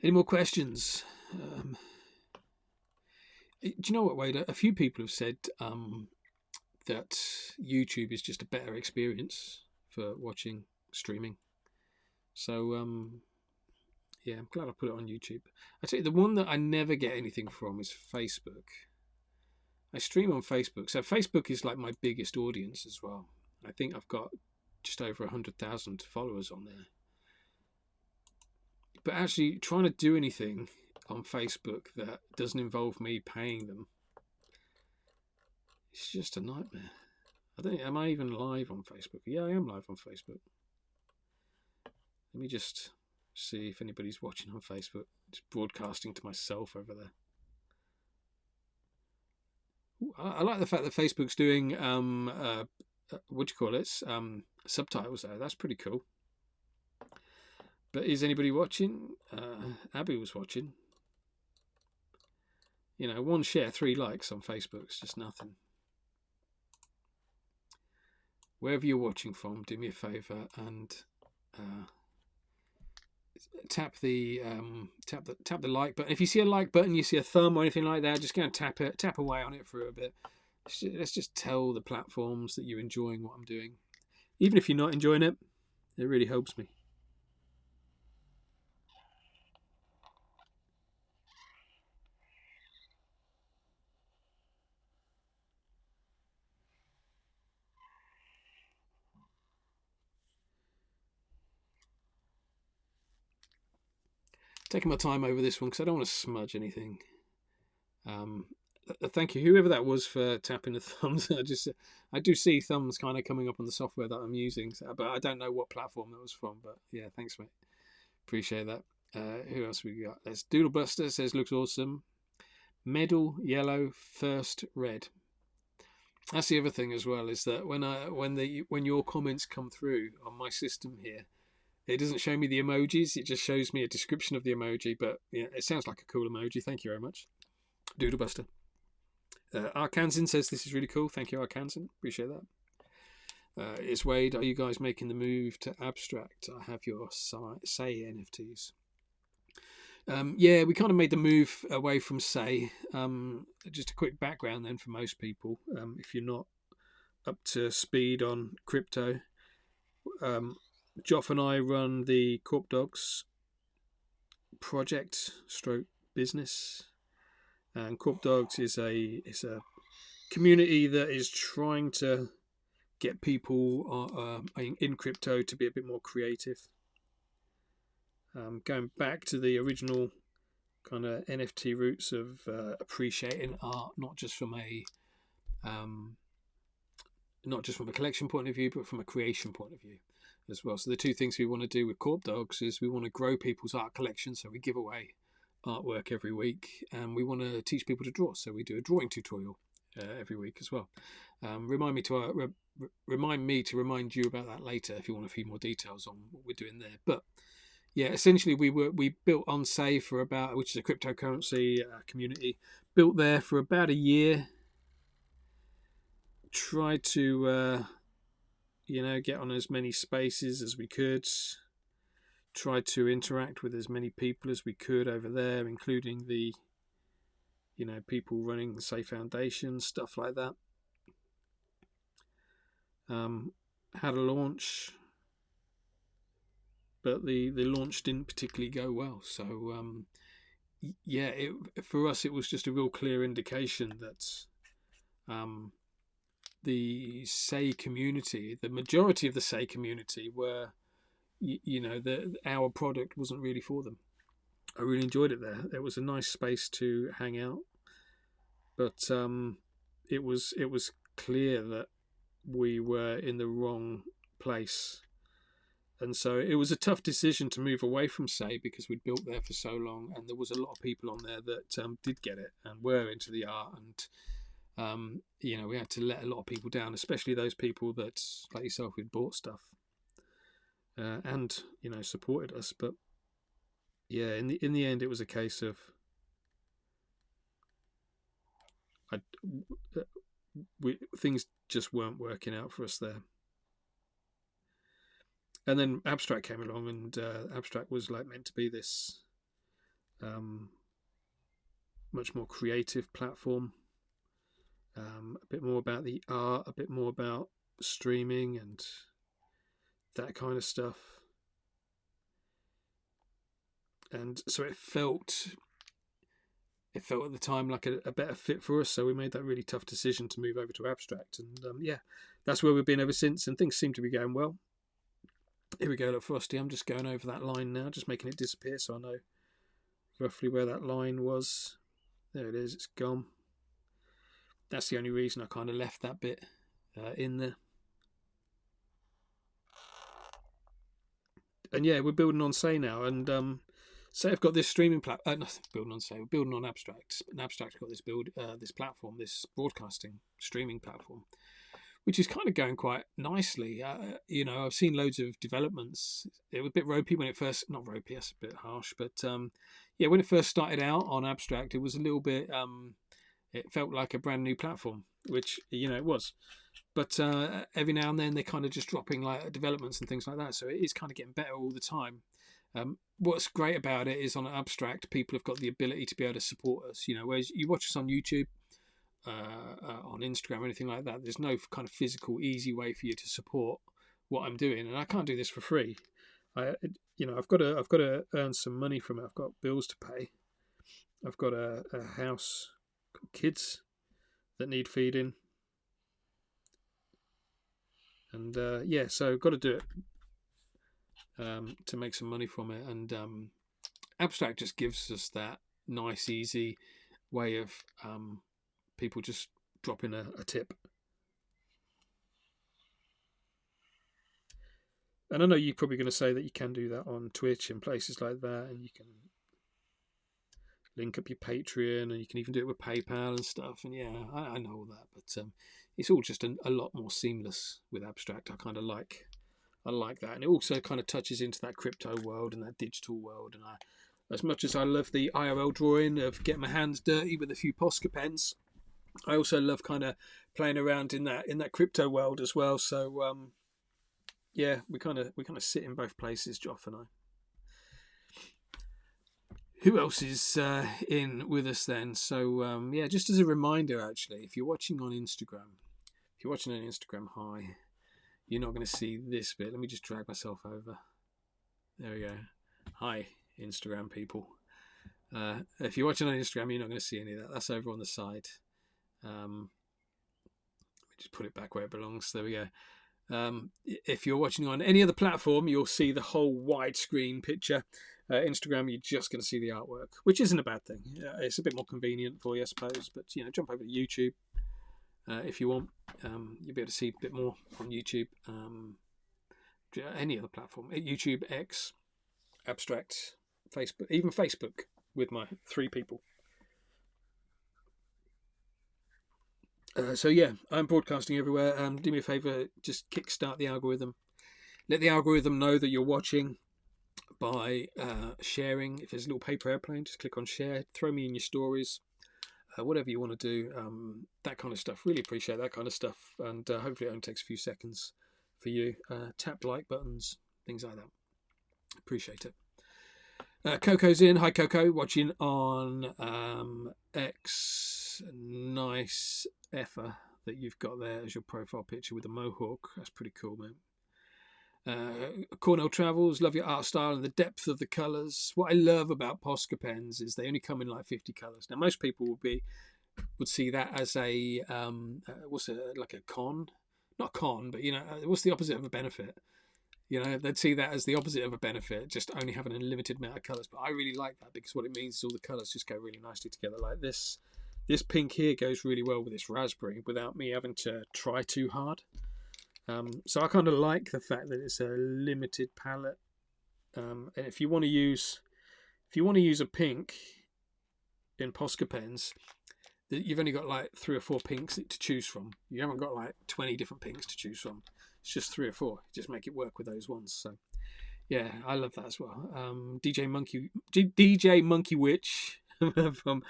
Any more questions? Do you know what, Wade? A few people have said that YouTube is just a better experience for watching streaming. So, yeah, I'm glad I put it on YouTube. I tell you, the one that I never get anything from is Facebook. I stream on Facebook. So Facebook is like my biggest audience as well. I think I've got just over 100,000 followers on there. But actually trying to do anything on Facebook that doesn't involve me paying them, it's just a nightmare. Am I even live on Facebook? Yeah, I am live on Facebook. Let me just see if anybody's watching on Facebook. Just broadcasting to myself over there. Ooh, I like the fact that Facebook's doing what do you call it? Subtitles there. That's pretty cool. But is anybody watching? Abby was watching. You know, 1 share, 3 likes on Facebook. It's just nothing. Wherever you're watching from, do me a favour and tap the like button. If you see a like button, you see a thumb or anything like that, just go and tap away on it for a bit. Let's just tell the platforms that you're enjoying what I'm doing. Even if you're not enjoying it, it really helps me. Taking my time over this one because I don't want to smudge anything. Thank you, whoever that was, for tapping the thumbs. I do see thumbs kind of coming up on the software that I'm using, but I don't know what platform that was from. But yeah, thanks, mate. Appreciate that. Who else we got? There's Doodlebuster says looks awesome. Medal yellow, first red. That's the other thing as well, is that when your comments come through on my system here, it doesn't show me the emojis. It just shows me a description of the emoji. But yeah, it sounds like a cool emoji. Thank you very much, Doodlebuster. Arkansan says this is really cool. Thank you, Arkansan. Appreciate that. It's Wade. Are you guys making the move to abstract? I have your say NFTs. Yeah, we kind of made the move away from say. Just a quick background then for most people, if you're not up to speed on crypto. Joff and I run the Korp Dogs project stroke business, and Korp Dogs is a community that is trying to get people in crypto to be a bit more creative. Going back to the original kind of NFT roots of appreciating art, not just from a collection point of view, but from a creation point of view as well. So the two things we want to do with Korp Dogs is we want to grow people's art collection, so we give away artwork every week, and we want to teach people to draw, so we do a drawing tutorial every week as well. Remind me to remind you about that later if you want a few more details on what we're doing there. But yeah, essentially we built on Say for about, which is a cryptocurrency community, built there for about a year. Tried to get on as many spaces as we could. Tried to interact with as many people as we could over there, including the people running the Say Foundation, stuff like that. Had a launch, but the launch didn't particularly go well. So for us it was just a real clear indication that the Say community, the majority of the Say community, were our product wasn't really for them. I really enjoyed it there. It was a nice space to hang out, but it was clear that we were in the wrong place, and so it was a tough decision to move away from Say, because we'd built there for so long, and there was a lot of people on there that did get it and were into the art, and we had to let a lot of people down, especially those people that, like yourself, who'd bought stuff and supported us. But yeah, in the end, it was a case of things just weren't working out for us there. And then Abstract came along, and Abstract was like meant to be this much more creative platform, a bit more about the art, a bit more about streaming and that kind of stuff. And so it felt at the time like a better fit for us, so we made that really tough decision to move over to Abstract, and that's where we've been ever since, and things seem to be going well. Here we go, look, Frosty, I'm just going over that line now, just making it disappear so I know roughly where that line was. There it is, it's gone. That's the only reason I kind of left that bit in there. And yeah, we're building on Say now, and Say I've got this streaming platform. Nothing building on Say, we're building on Abstract. And Abstract's got this platform, this broadcasting streaming platform, which is kind of going quite nicely. I've seen loads of developments. It was a bit ropey when it first, not ropey, that's a bit harsh, but when it first started out on Abstract, it was a little bit, it felt like a brand new platform, which, it was. But every now and then they're kind of just dropping like developments and things like that. So it is kind of getting better all the time. What's great about it is on Abstract, people have got the ability to be able to support us. Whereas you watch us on YouTube, on Instagram, or anything like that, there's no kind of physical, easy way for you to support what I'm doing, and I can't do this for free. I've got to earn some money from it. I've got bills to pay. I've got a house, got kids that need feeding, and so I've got to do it to make some money from it. And Abstract just gives us that nice, easy way of people just dropping a tip. And I know you're probably going to say that you can do that on Twitch and places like that, and you can link up your Patreon, and you can even do it with PayPal and stuff. And yeah, I know all that, but it's all just a lot more seamless with Abstract. I like that, and it also kind of touches into that crypto world and that digital world. And as much as I love the IRL drawing of getting my hands dirty with a few Posca pens, I also love kind of playing around in that crypto world as well. So yeah, we kind of sit in both places, Joff and I. Who else is in with us then? So yeah, just as a reminder, actually, if you're watching on Instagram, hi, you're not going to see this bit. Let me just drag myself over. There we go. Hi, Instagram people. If you're watching on Instagram, you're not going to see any of that. That's over on the side. Let me just put it back where it belongs. There we go. If you're watching on any other platform, you'll see the whole widescreen picture. Instagram, you're just going to see the artwork, which isn't a bad thing. It's a bit more convenient for you, I suppose. But jump over to YouTube if you want. You'll be able to see a bit more on YouTube. Any other platform, YouTube, X, Abstract, Facebook, even Facebook with my 3 people. So yeah, I'm broadcasting everywhere. Do me a favour, just kickstart the algorithm. Let the algorithm know that you're watching by sharing. If there's a little paper airplane, just click on share. Throw me in your stories. Whatever you want to do, that kind of stuff. Really appreciate that kind of stuff. And hopefully it only takes a few seconds for you. Tap like buttons, things like that. Appreciate it. Coco's in. Hi, Coco. Watching on X. Nice effer that you've got there as your profile picture with a mohawk. That's pretty cool, man. Cornell Travels. Love your art style and the depth of the colours. What I love about Posca pens is they only come in like 50 colours. Now, most people would see that as a like a con, not con, but what's the opposite of a benefit? They'd see that as the opposite of a benefit, just only having a limited amount of colours. But I really like that because what it means is all the colours just go really nicely together. Like this pink here goes really well with this raspberry without me having to try too hard. So I kind of like the fact that it's a limited palette. And if you want to use a pink in Posca pens, you've only got like 3 or 4 pinks to choose from. You haven't got like 20 different pinks to choose from. It's just 3 or 4. Just make it work with those ones. So yeah, I love that as well. DJ Monkey Witch from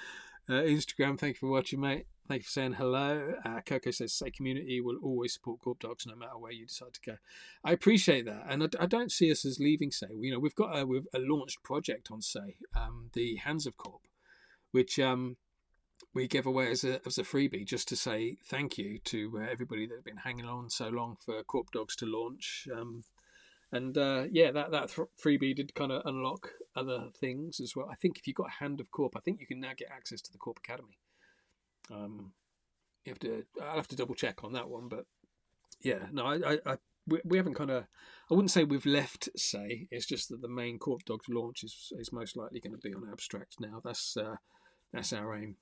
Instagram. Thank you for watching, mate. Thank you for saying hello. Coco says, "Say community will always support Korp Dogs no matter where you decide to go." I appreciate that, and I don't see us as leaving Say. We've got a launched project on Say, the Hands of Korp, which we give away as a freebie, just to say thank you to everybody that's been hanging on so long for Korp Dogs to launch. That freebie did kind of unlock other things as well. I think if you've got a Hand of Korp, I think you can now get access to the Korp Academy. I'll have to double check on that one, but yeah, no, we haven't kind of. I wouldn't say we've left Say. It's just that the main Korp Dogs launch is most likely going to be on Abstract now. That's our aim.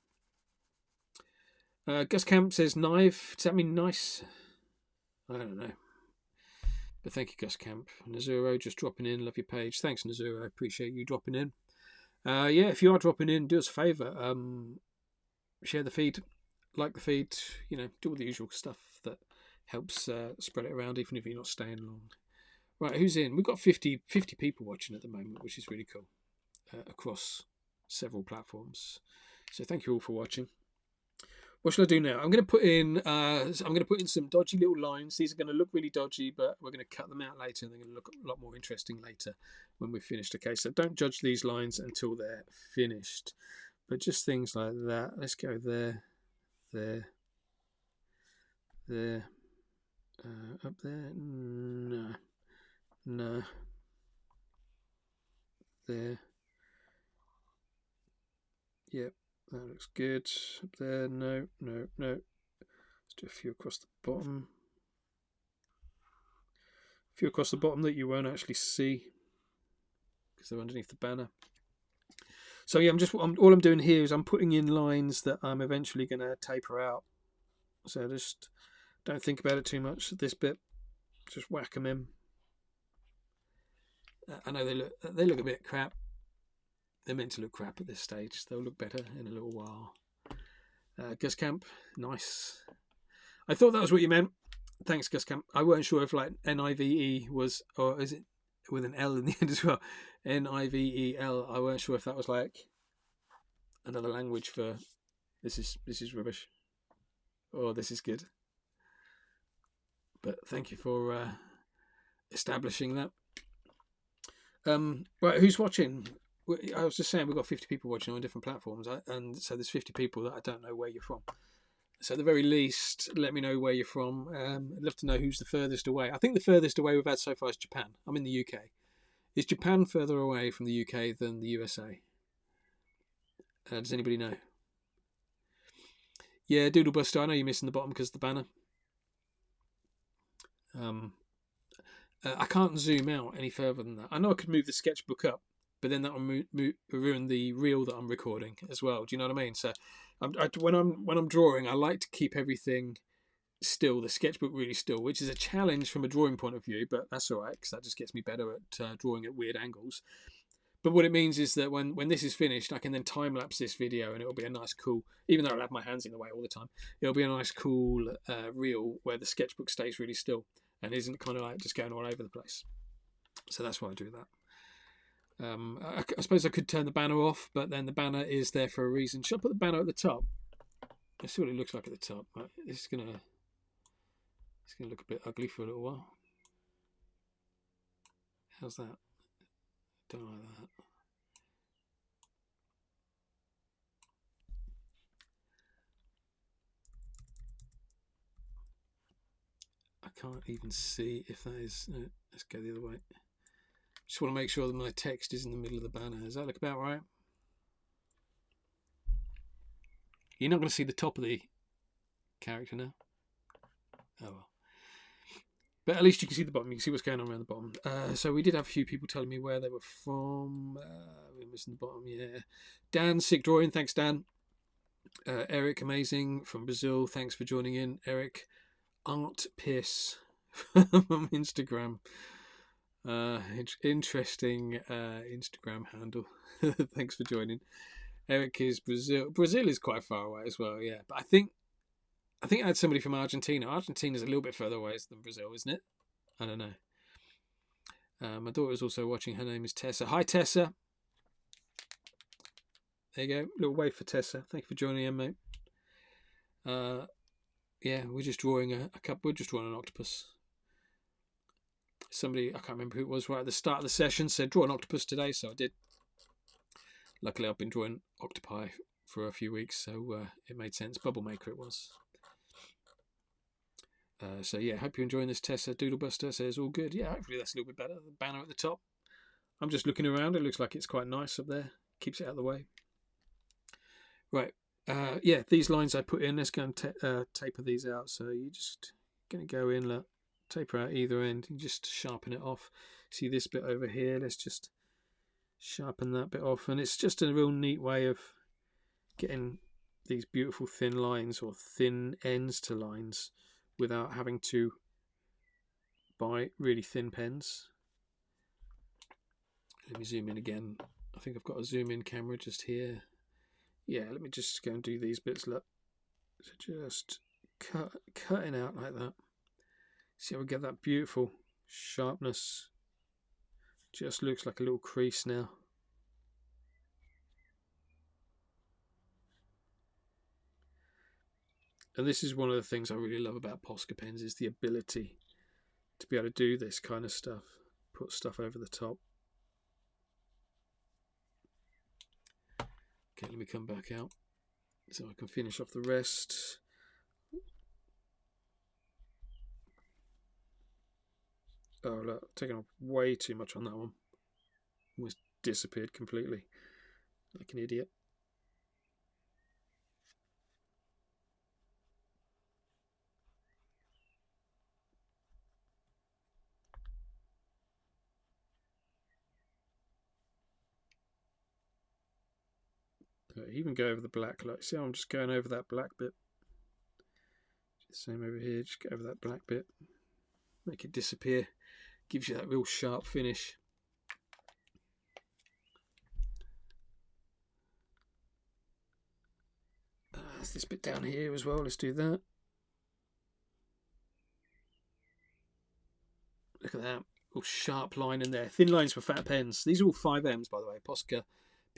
Gus Camp says knife. Does that mean nice? I don't know. But thank you, Gus Camp. Nazuro just dropping in. Love your page. Thanks, Nazuro. I appreciate you dropping in. If you are dropping in, do us a favour. Share the feed, like the feed. Do all the usual stuff that helps spread it around, even if you're not staying long. Right, who's in? We've got 50 people watching at the moment, which is really cool, across several platforms. So thank you all for watching. What shall I do now? I'm going to put in. I'm going to put in some dodgy little lines. These are going to look really dodgy, but we're going to cut them out later, and they're going to look a lot more interesting later when we're finished. Okay, so don't judge these lines until they're finished, but just things like that. Let's go there, there, there, up there. No, no, there. Yep, that looks good. Up there. No, no, no. Let's do a few across the bottom. A few across the bottom that you won't actually see because they're underneath the banner. So yeah, all I'm doing here is I'm putting in lines that I'm eventually going to taper out. So just don't think about it too much. This bit, just whack them in. I know they look a bit crap. They're meant to look crap at this stage. They'll look better in a little while. Gus Camp, nice. I thought that was what you meant. Thanks, Gus Camp. I weren't sure if like NIVE was, or is it with an L in the end as well? NIVEL. I weren't sure if that was like another language for this is rubbish, or this is good. But thank you for establishing that. Right, who's watching? I was just saying we've got 50 people watching on different platforms, and so there's 50 people that I don't know where you're from. So at the very least, let me know where you're from. I'd love to know who's the furthest away. I think the furthest away we've had so far is Japan. I'm in the UK. Is Japan further away from the UK than the USA? Does anybody know? Yeah, Doodle Buster, I know you're missing the bottom because of the banner. I can't zoom out any further than that. I know I could move the sketchbook up, but then that will ruin the reel that I'm recording as well. Do you know what I mean? So when I'm drawing, I like to keep everything still, the sketchbook really still, which is a challenge from a drawing point of view, but that's all right because that just gets me better at drawing at weird angles. But what it means is that when this is finished, I can then time lapse this video, and it'll be a nice, cool. Even though I'll have my hands in the way all the time, it'll be a nice, cool reel where the sketchbook stays really still and isn't kind of like just going all over the place. So that's why I do that. I suppose I could turn the banner off, but then the banner is there for a reason. Should I put the banner at the top? Let's see what it looks like at the top. It's gonna look a bit ugly for a little while. How's that? Don't like that. I can't even see if that is. No, let's go the other way. Just want to make sure that my text is in the middle of the banner. Does that look about right? You're not going to see the top of the character now. Oh well. But at least you can see the bottom. You can see what's going on around the bottom. So we did have a few people telling me where they were from. We're missing the bottom, yeah. Dan, sick drawing. Thanks, Dan. Eric, amazing, from Brazil. Thanks for joining in, Eric. Art Piss from Instagram. Interesting Instagram handle. Thanks for joining. Eric is Brazil. Brazil is quite far away as well, yeah. But I think I had somebody from Argentina. Argentina's a little bit further away than Brazil, isn't it? I don't know. My daughter is also watching. Her name is Tessa. Hi, Tessa. There you go. Little wave for Tessa. Thank you for joining in, mate. Yeah, we're just drawing a couple. We're just drawing an octopus. Somebody, I can't remember who it was, right at the start of the session said draw an octopus today, so I did. Luckily, I've been drawing octopi for a few weeks, so it made sense. Bubble Maker it was. So yeah, hope you're enjoying this. Tessa Doodlebuster says all good. Yeah, hopefully that's a little bit better. The banner at the top. I'm just looking around. It looks like it's quite nice up there. Keeps it out of the way. Right. Yeah, these lines I put in. Let's go and taper these out. So you're just going to go in, look, taper out either end, and just sharpen it off. See this bit over here? Let's just sharpen that bit off, and it's just a real neat way of getting these beautiful thin lines or thin ends to lines without having to buy really thin pens. Let me zoom in again. I think I've got a zoom in camera just here. Yeah, let me just go and do these bits. Look, so just cutting out like that. See how we get that beautiful sharpness. Just looks like a little crease now. And this is one of the things I really love about Posca pens, is the ability to be able to do this kind of stuff, put stuff over the top. Okay, let me come back out so I can finish off the rest. Oh look, I've taken off way too much on that one. Almost disappeared completely, like an idiot. Even go over the black, like, see how I'm just going over that black bit. Same over here, just go over that black bit, make it disappear, gives you that real sharp finish. There's this bit down here as well, let's do that. Look at that, real sharp line in there. Thin lines for fat pens. These are all 5Ms, by the way, Posca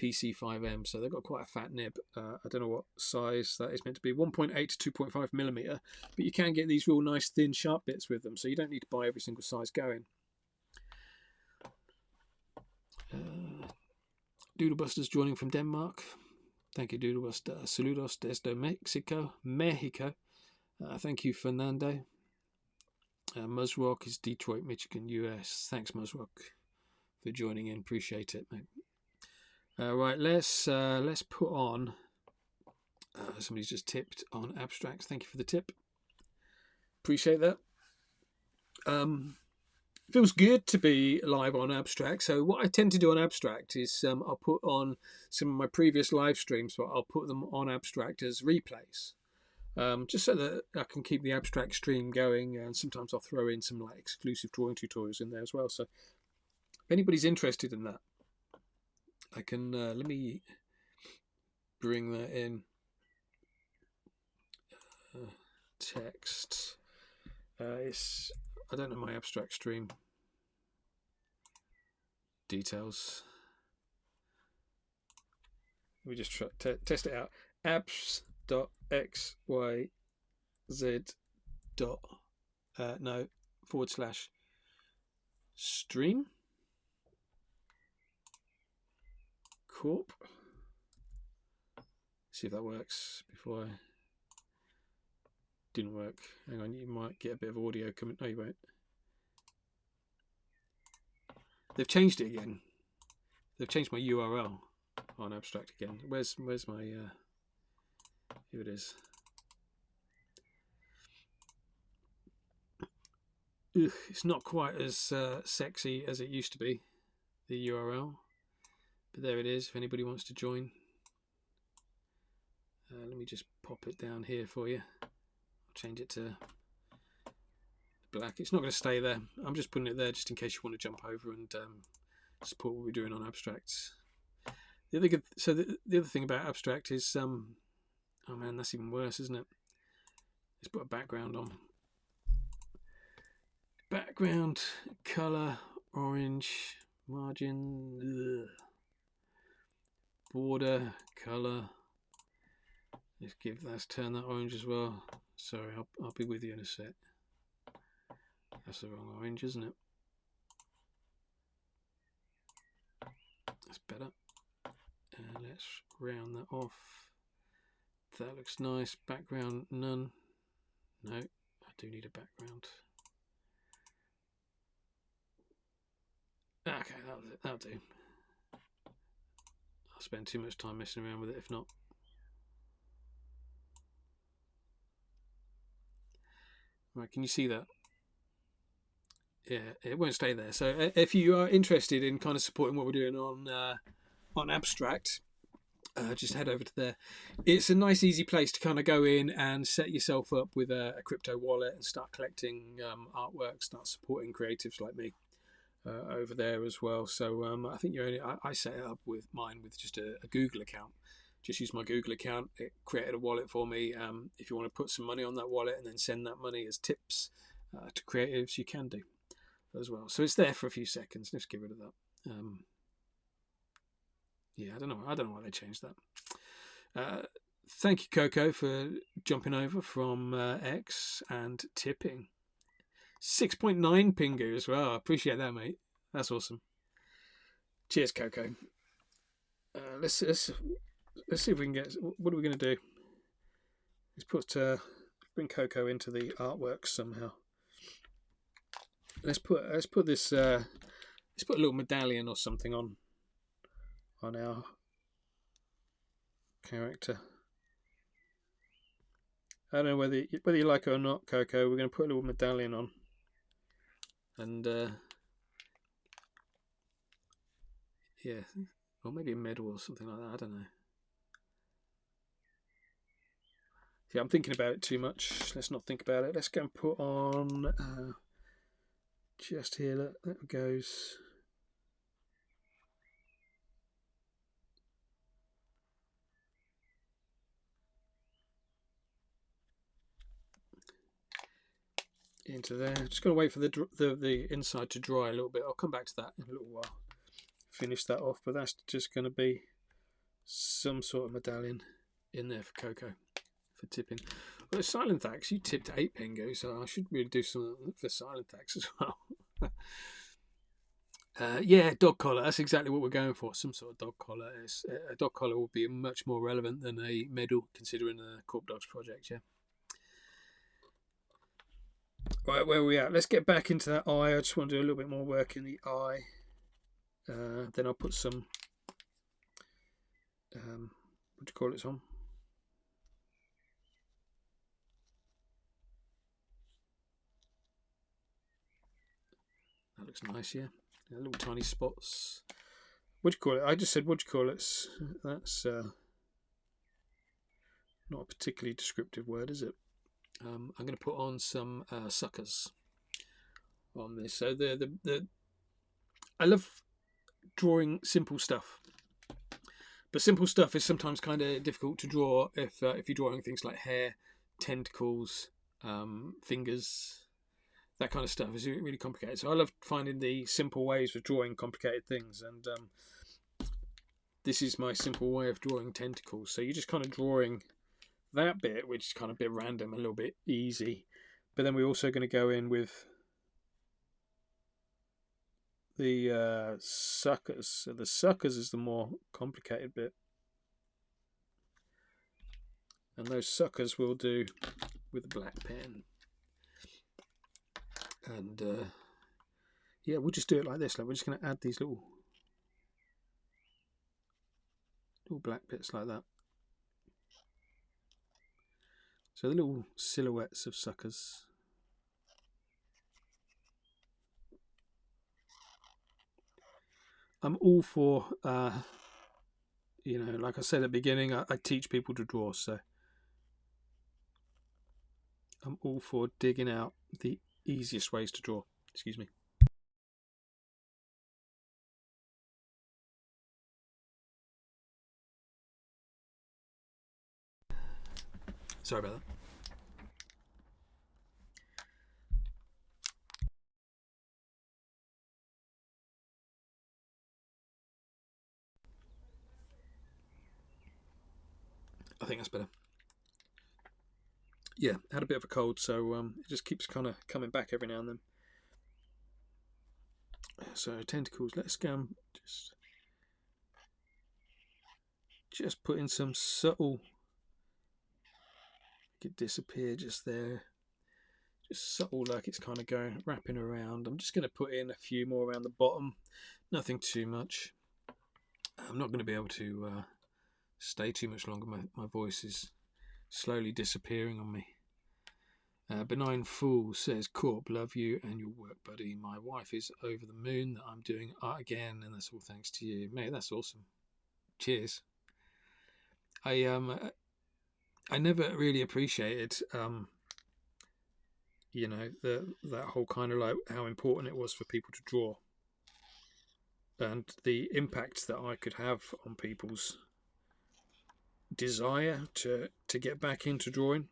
PC 5M, so they've got quite a fat nib. I don't know what size that is meant to be, 1.8 to 2.5 millimeter, but you can get these real nice thin sharp bits with them, so you don't need to buy every single size going. Doodlebuster's joining from Denmark. Thank you, Doodlebuster. Saludos desde Mexico. Thank you, Fernando. Muzrock is Detroit, Michigan, US. Thanks, Muzrock, for joining in. Appreciate it, mate. Right, let's put on. Somebody's just tipped on abstracts. Thank you for the tip. Appreciate that. Feels good to be live on abstract. So what I tend to do on abstract is I'll put on some of my previous live streams, but I'll put them on abstract as replays, just so that I can keep the abstract stream going. And sometimes I'll throw in some like exclusive drawing tutorials in there as well. So if anybody's interested in that, I can let me bring that in. Text. I don't know my abstract stream details. Let me just try test it out. abs.xyz. No / stream Korp. See if that works before I. Didn't work. Hang on, you might get a bit of audio coming. No, you won't. They've changed it again. They've changed my URL on abstract again. Where's my? Here it is. Ugh, it's not quite as sexy as it used to be, the URL. But there it is. If anybody wants to join, let me just pop it down here for you. Change it to black. It's not going to stay there. I'm just putting it there just in case you want to jump over and support what we're doing on abstracts. The other thing about abstract is oh man, that's even worse, isn't it? Let's put a background on. Background color orange, margin, border color. Let's turn that orange as well. Sorry, I'll be with you in a sec. That's the wrong orange, isn't it? That's better. And let's round that off. That looks nice. Background, none. No, I do need a background. Okay, that'll do. I'll spend too much time messing around with it if not. Right, can you see that? Yeah, it won't stay there. So if you are interested in kind of supporting what we're doing on abstract, just head over to there. It's a nice, easy place to kind of go in and set yourself up with a crypto wallet and start collecting artwork, start supporting creatives like me over there as well. So I think I set it up with mine with just a Google account. Just use my Google account. It created a wallet for me. If you want to put some money on that wallet and then send that money as tips to creatives, you can do as well. So it's there for a few seconds. Let's get rid of that. Yeah, I don't know why they changed that. thank you, Coco, for jumping over from X and tipping 6.9 Pingu as well. I appreciate that, mate. That's awesome. Cheers, Coco. Let's see if we can get. What are we going to do? Let's bring Coco into the artwork somehow. Let's put this. Let's put a little medallion or something on our character. I don't know whether you like it or not, Coco. We're going to put a little medallion on, and yeah, or maybe a medal or something like that. I don't know. Yeah, I'm thinking about it too much. Let's not think about it. Let's go and put on just here. Look, that goes. Into there. Just going to wait for the inside to dry a little bit. I'll come back to that in a little while. Finish that off, but that's just going to be some sort of medallion in there for Coco for tipping. Well, Silent Thax, you tipped 8 Pingu, so I should really do something for Silent Thax as well. Yeah, dog collar. That's exactly what we're going for. Some sort of dog collar. A dog collar will be much more relevant than a medal, considering the Korp Dogs project. Yeah. Right, where are we at? Let's get back into that eye. I just want to do a little bit more work in the eye. Then I'll put some. What do you call it on? That looks nice, yeah. Little tiny spots. What do you call it? I just said, what do you call it? That's not a particularly descriptive word, is it? I'm going to put on some suckers on this. So I love drawing simple stuff, but simple stuff is sometimes kind of difficult to draw if you're drawing things like hair, tentacles, fingers. That kind of stuff is really complicated. So I love finding the simple ways of drawing complicated things, and this is my simple way of drawing tentacles. So you're just kind of drawing that bit, which is kind of a bit random, a little bit easy. But then we're also going to go in with the suckers. So the suckers is the more complicated bit. And those suckers we'll do with a black pen. And yeah, we'll just do it like this. Like we're just going to add these little black bits like that. So the little silhouettes of suckers. I'm all for, you know, like I said at the beginning, I teach people to draw, so I'm all for digging out the easiest ways to draw. Excuse me. Sorry about that. I think that's better. Yeah, had a bit of a cold, so it just keeps kind of coming back every now and then. So tentacles, let's go and just put in some subtle, make it disappear just there. Just subtle, like it's kind of going, wrapping around. I'm just going to put in a few more around the bottom, nothing too much. I'm not going to be able to stay too much longer. My voice is slowly disappearing on me. Benign Fool says, Korp, love you and your work, buddy. My wife is over the moon that I'm doing art again, and that's all thanks to you. Mate, that's awesome. Cheers. I never really appreciated you know, that whole kind of like how important it was for people to draw, and the impact that I could have on people's desire to get back into drawing.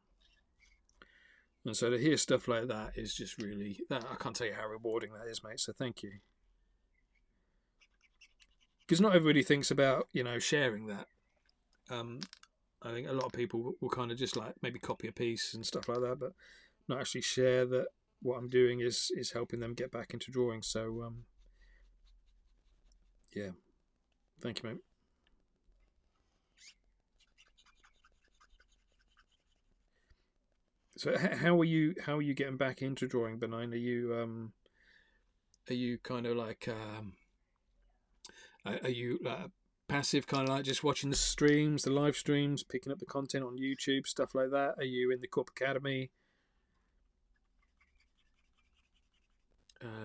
And so to hear stuff like that is just really, that I can't tell you how rewarding that is, mate. So thank you. Because not everybody thinks about, you know, sharing that. I think a lot of people will kind of just like maybe copy a piece and stuff like that, but not actually share that what I'm doing is helping them get back into drawing. So yeah, thank you, mate. So how are you getting back into drawing, Benign? Are you kind of like are you passive, kind of like just watching the streams, the live streams, picking up the content on YouTube, stuff like that? Are you in the Korp Academy?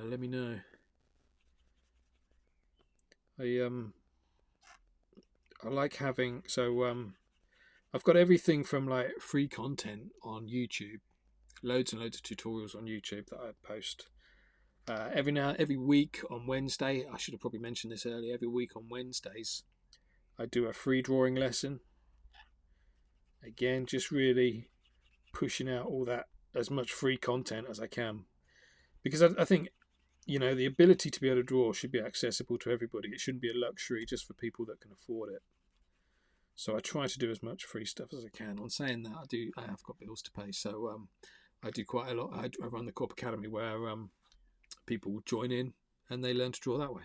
Let me know. I like having I've got everything from like free content on YouTube, loads and loads of tutorials on YouTube that I post. Every week on Wednesday, I should have probably mentioned this earlier. Every week on Wednesdays, I do a free drawing lesson. Again, just really pushing out all that, as much free content as I can, because I think, you know, the ability to be able to draw should be accessible to everybody. It shouldn't be a luxury just for people that can afford it. So I try to do as much free stuff as I can. On saying that, I have got bills to pay, so I do quite a lot. I run the Korp Academy where people join in and they learn to draw that way.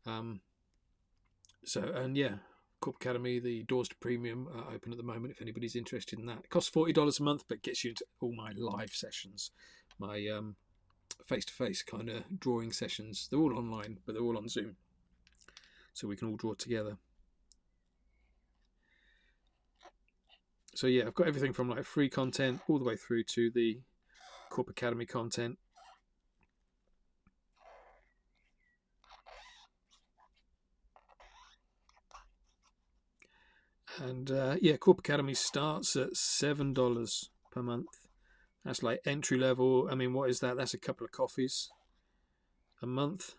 And yeah, Korp Academy, the doors to premium are open at the moment if anybody's interested in that. It costs $40 a month, but gets you into all my live sessions, my face-to-face kind of drawing sessions. They're all online, but they're all on Zoom, so we can all draw together. So yeah, I've got everything from like free content all the way through to the Korp Academy content. And yeah, Korp Academy starts at $7 per month. That's like entry level. I mean, what is that? That's a couple of coffees a month.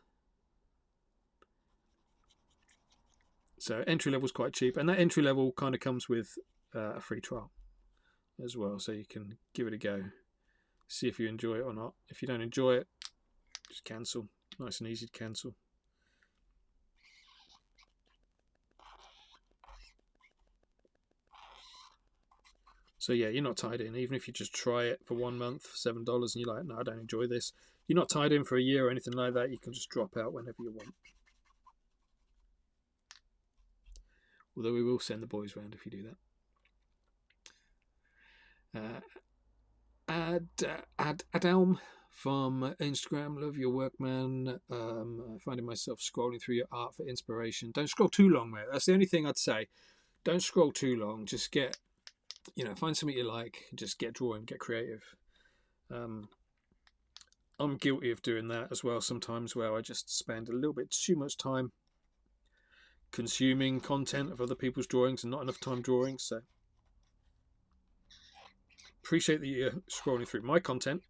So entry level is quite cheap, and that entry level kind of comes with a free trial as well, so you can give it a go, see if you enjoy it or not. If you don't enjoy it, just cancel. Nice and easy to cancel. So yeah, you're not tied in. Even if you just try it for 1 month, $7, and you're like, no, I don't enjoy this, you're not tied in for a year or anything like that. You can just drop out whenever you want. Although we will send the boys round if you do that. Adelm from Instagram, love your work, man. Finding myself scrolling through your art for inspiration. Don't scroll too long, mate. That's the only thing I'd say. Don't scroll too long. Just get, find something you like. Just get drawing, get creative. I'm guilty of doing that as well sometimes, where I just spend a little bit too much time consuming content of other people's drawings and not enough time drawing. So appreciate that you're scrolling through my content,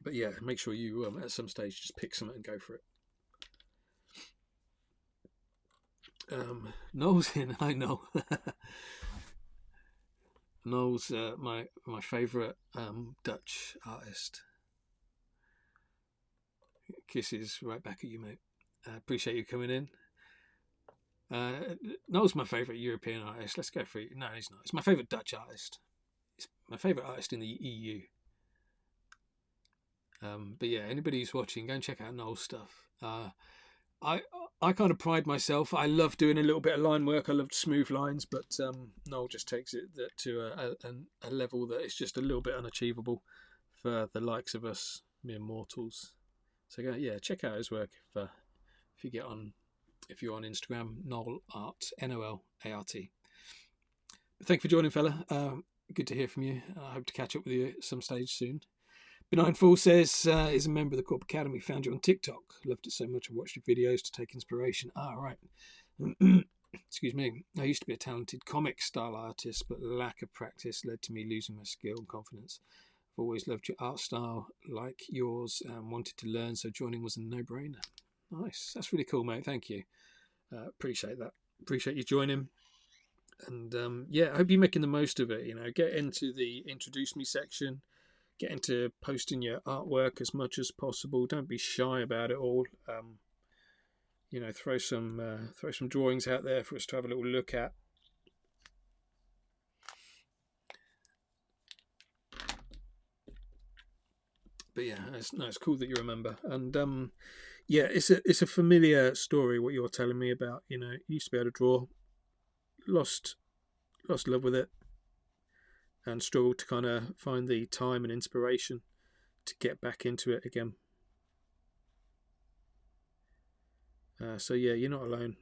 but yeah, make sure you at some stage just pick something and go for it. Noel's in. I know. Noel's my favourite Dutch artist. Kisses right back at you, mate. Appreciate you coming in. Noel's my favourite European artist. Let's go for it. No, he's not. It's my favourite Dutch artist. It's my favourite artist in the EU. But yeah, anybody who's watching, go and check out Noel's stuff. I kind of pride myself. I love doing a little bit of line work. I love smooth lines, but Noel just takes it to a level that is just a little bit unachievable for the likes of us mere mortals. So yeah, check out his work if you're on Instagram, Noel Art, NOLART. Thank you for joining, fella. Good to hear from you. I hope to catch up with you at some stage soon. Benign Fool says, is a member of the Korp Academy, found you on TikTok. Loved it so much I watched your videos to take inspiration. Right. Excuse me. I used to be a talented comic style artist, but lack of practice led to me losing my skill and confidence. I've always loved your art style like yours and wanted to learn, so joining was a no-brainer. Nice. That's really cool, mate. Thank you. Appreciate that. Appreciate you joining. And yeah, I hope you're making the most of it. Get into the introduce me section. Get into posting your artwork as much as possible. Don't be shy about it all. you know, throw some drawings out there for us to have a little look at. But yeah, it's cool that you remember. And yeah, it's a familiar story what you're telling me about. You know, you used to be able to draw, lost love with it, and struggled to kind of find the time and inspiration to get back into it again. So yeah, you're not alone.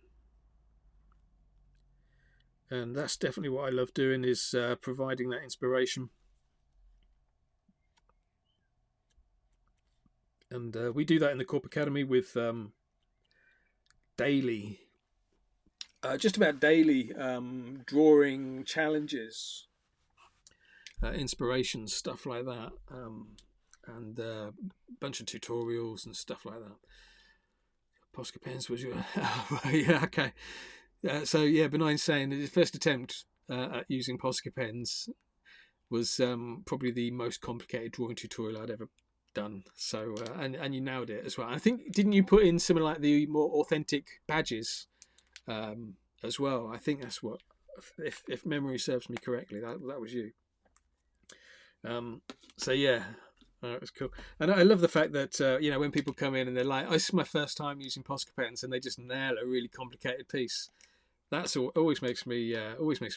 And that's definitely what I love doing, is providing that inspiration. And we do that in the Korp Academy with daily, just about daily drawing challenges, inspirations, stuff like that, and a bunch of tutorials and stuff like that. Posca pens was your yeah, okay. So yeah, Benign saying that his first attempt at using Posca pens was probably the most complicated drawing tutorial I'd ever done. So and you nailed it as well. I think, didn't you put in some of like the more authentic badges as well? I think that's what, if memory serves me correctly, that was you. So yeah, it was cool. And I love the fact that you know, when people come in and they're like, oh, this is my first time using Posca pens, and they just nail a really complicated piece. That's always makes me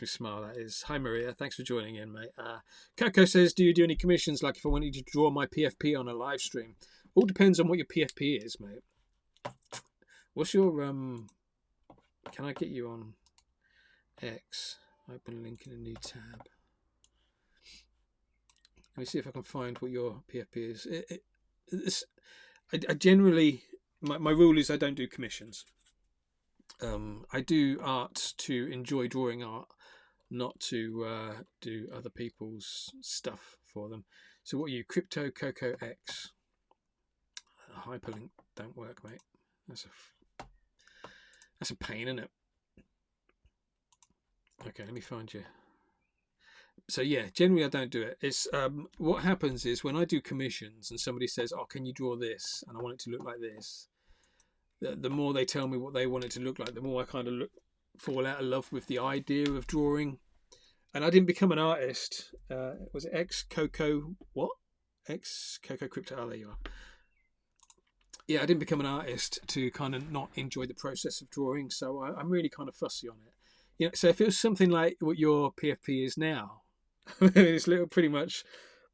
smile. That is. Hi Maria, thanks for joining in, mate. Kako says, do you do any commissions, like if I wanted you to draw my PFP on a live stream? All depends on what your PFP is, mate. What's your can I get you on X? Open link in a new tab. Let me see if I can find what your PFP is. I generally, my rule is I don't do commissions. I do art to enjoy drawing art, not to do other people's stuff for them. So what are you? Crypto Coco X. Hyperlink don't work, mate. That's a pain, isn't it? Okay, let me find you. So yeah, generally I don't do it. It's what happens is when I do commissions and somebody says, oh, can you draw this, and I want it to look like this, the more they tell me what they want it to look like, the more I kind of fall out of love with the idea of drawing. And I didn't become an artist. Was it X Coco what? X Coco Crypto. Oh, there you are. Yeah, I didn't become an artist to kind of not enjoy the process of drawing. So I'm really kind of fussy on it. You know, so if it was something like what your PFP is now, it's pretty much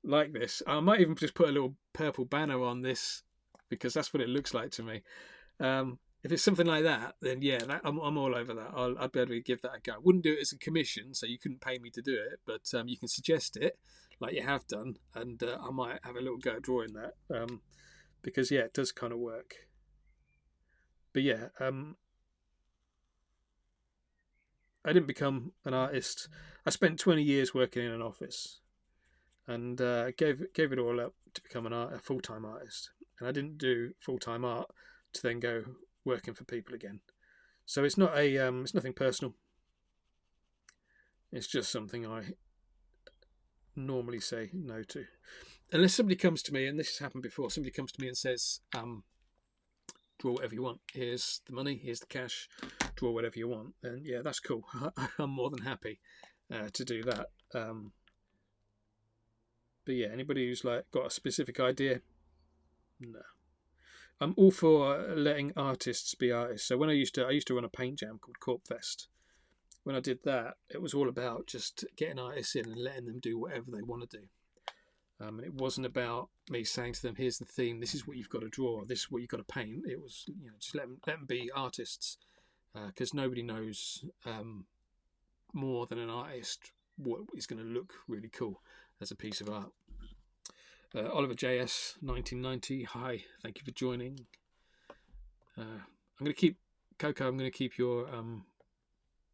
like this. I might even just put a little purple banner on this because that's what it looks like to me. If it's something like that, then yeah, I'm all over that. I'd be able to give that a go. I wouldn't do it as a commission, so you couldn't pay me to do it, but you can suggest it like you have done, and I might have a little go at drawing that, because yeah, it does kind of work. But yeah, I didn't become an artist. I spent 20 years working in an office, and gave it all up to become a full-time artist. And I didn't do full-time art to then go working for people again. So it's not it's nothing personal. It's just something I normally say no to, unless somebody comes to me, and this has happened before. Somebody comes to me and says, draw whatever you want. Here's the money. Here's the cash. Draw whatever you want. And yeah, that's cool. I'm more than happy to do that. But yeah, anybody who's like got a specific idea, no. I'm all for letting artists be artists. So when I used to run a paint jam called Korp Fest. When I did that, it was all about just getting artists in and letting them do whatever they want to do. And it wasn't about me saying to them, "Here's the theme. This is what you've got to draw. This is what you've got to paint." It was, you know, just let them be artists, because nobody knows more than an artist what is going to look really cool as a piece of art. Oliver JS 1990. Hi, thank you for joining. I'm going to keep Coco. I'm going to keep your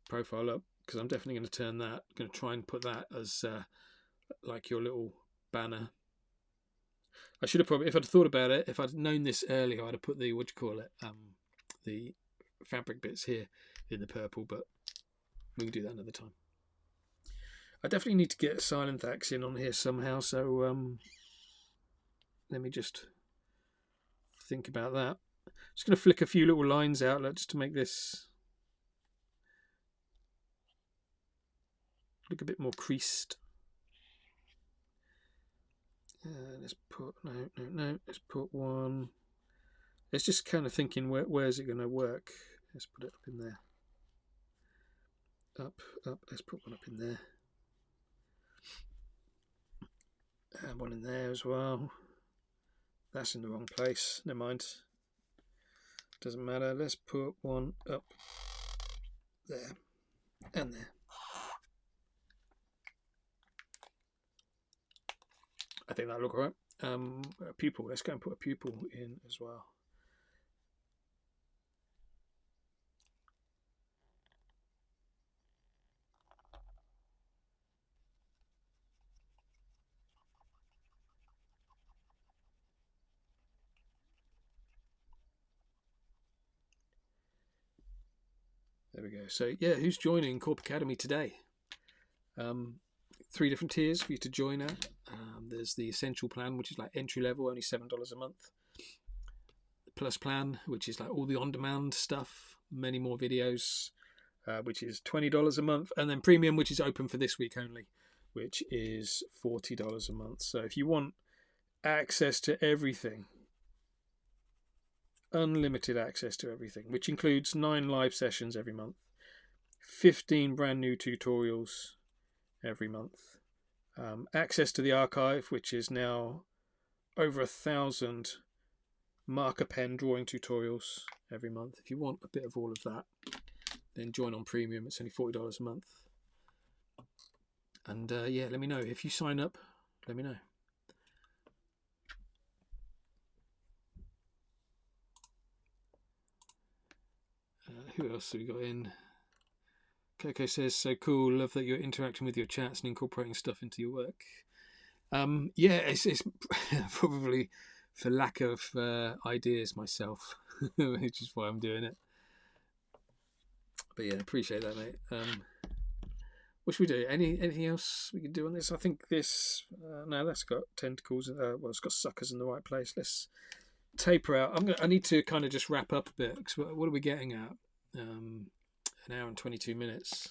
profile up because I'm definitely going to turn that. I'm going to try and put that as like your little banner. I should have probably, if I'd thought about it, if I'd known this earlier, I'd have put the the fabric bits here in the purple, but we can do that another time. I definitely need to get Silenthax in on here somehow, so let me just think about that. Just going to flick a few little lines out just to make this look a bit more creased. Let's put no. Let's put one. It's just kind of thinking where's it going to work. Let's put it up in there. Up. Let's put one up in there. And one in there as well. That's in the wrong place. Never mind. Doesn't matter. Let's put one up there and there. I think that'll look alright. A pupil. Let's go and put a pupil in as well. There we go. So yeah, who's joining Korp Academy today? 3 different tiers for you to join at. There's the essential plan, which is like entry level, only $7 a month. The plus plan, which is like all the on-demand stuff, many more videos, which is $20 a month. And then premium, which is open for this week only, which is $40 a month. So if you want access to everything, unlimited access to everything, which includes 9 live sessions every month, 15 brand new tutorials every month, access to the archive, which is now over 1,000 marker pen drawing tutorials every month. If you want a bit of all of that, then join on premium. It's only $40 a month. And yeah, let me know if you sign up. Let me know. Who else have we got in? Coco says, so cool, love that you're interacting with your chats and incorporating stuff into your work. Yeah, it's probably for lack of ideas myself, which is why I'm doing it. But yeah, appreciate that, mate. What should we do? Anything else we can do on this? I think this, no, that's got tentacles, well, it's got suckers in the right place. Let's taper out. I need to kind of just wrap up a bit, because what are we getting at? An hour and 22 minutes.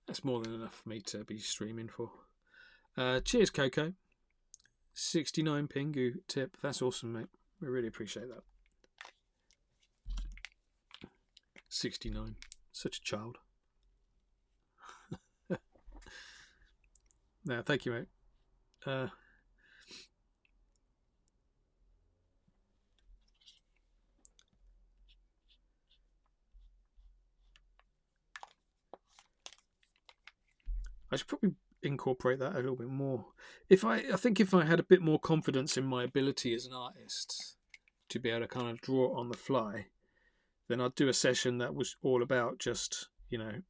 That's more than enough for me to be streaming for. Cheers, Coco. 69 Pingu tip. That's awesome, mate. We really appreciate that. 69. Such a child. No, thank you, mate. I should probably incorporate that a little bit more. I think if I had a bit more confidence in my ability as an artist to be able to kind of draw on the fly, then I'd do a session that was all about just, you know,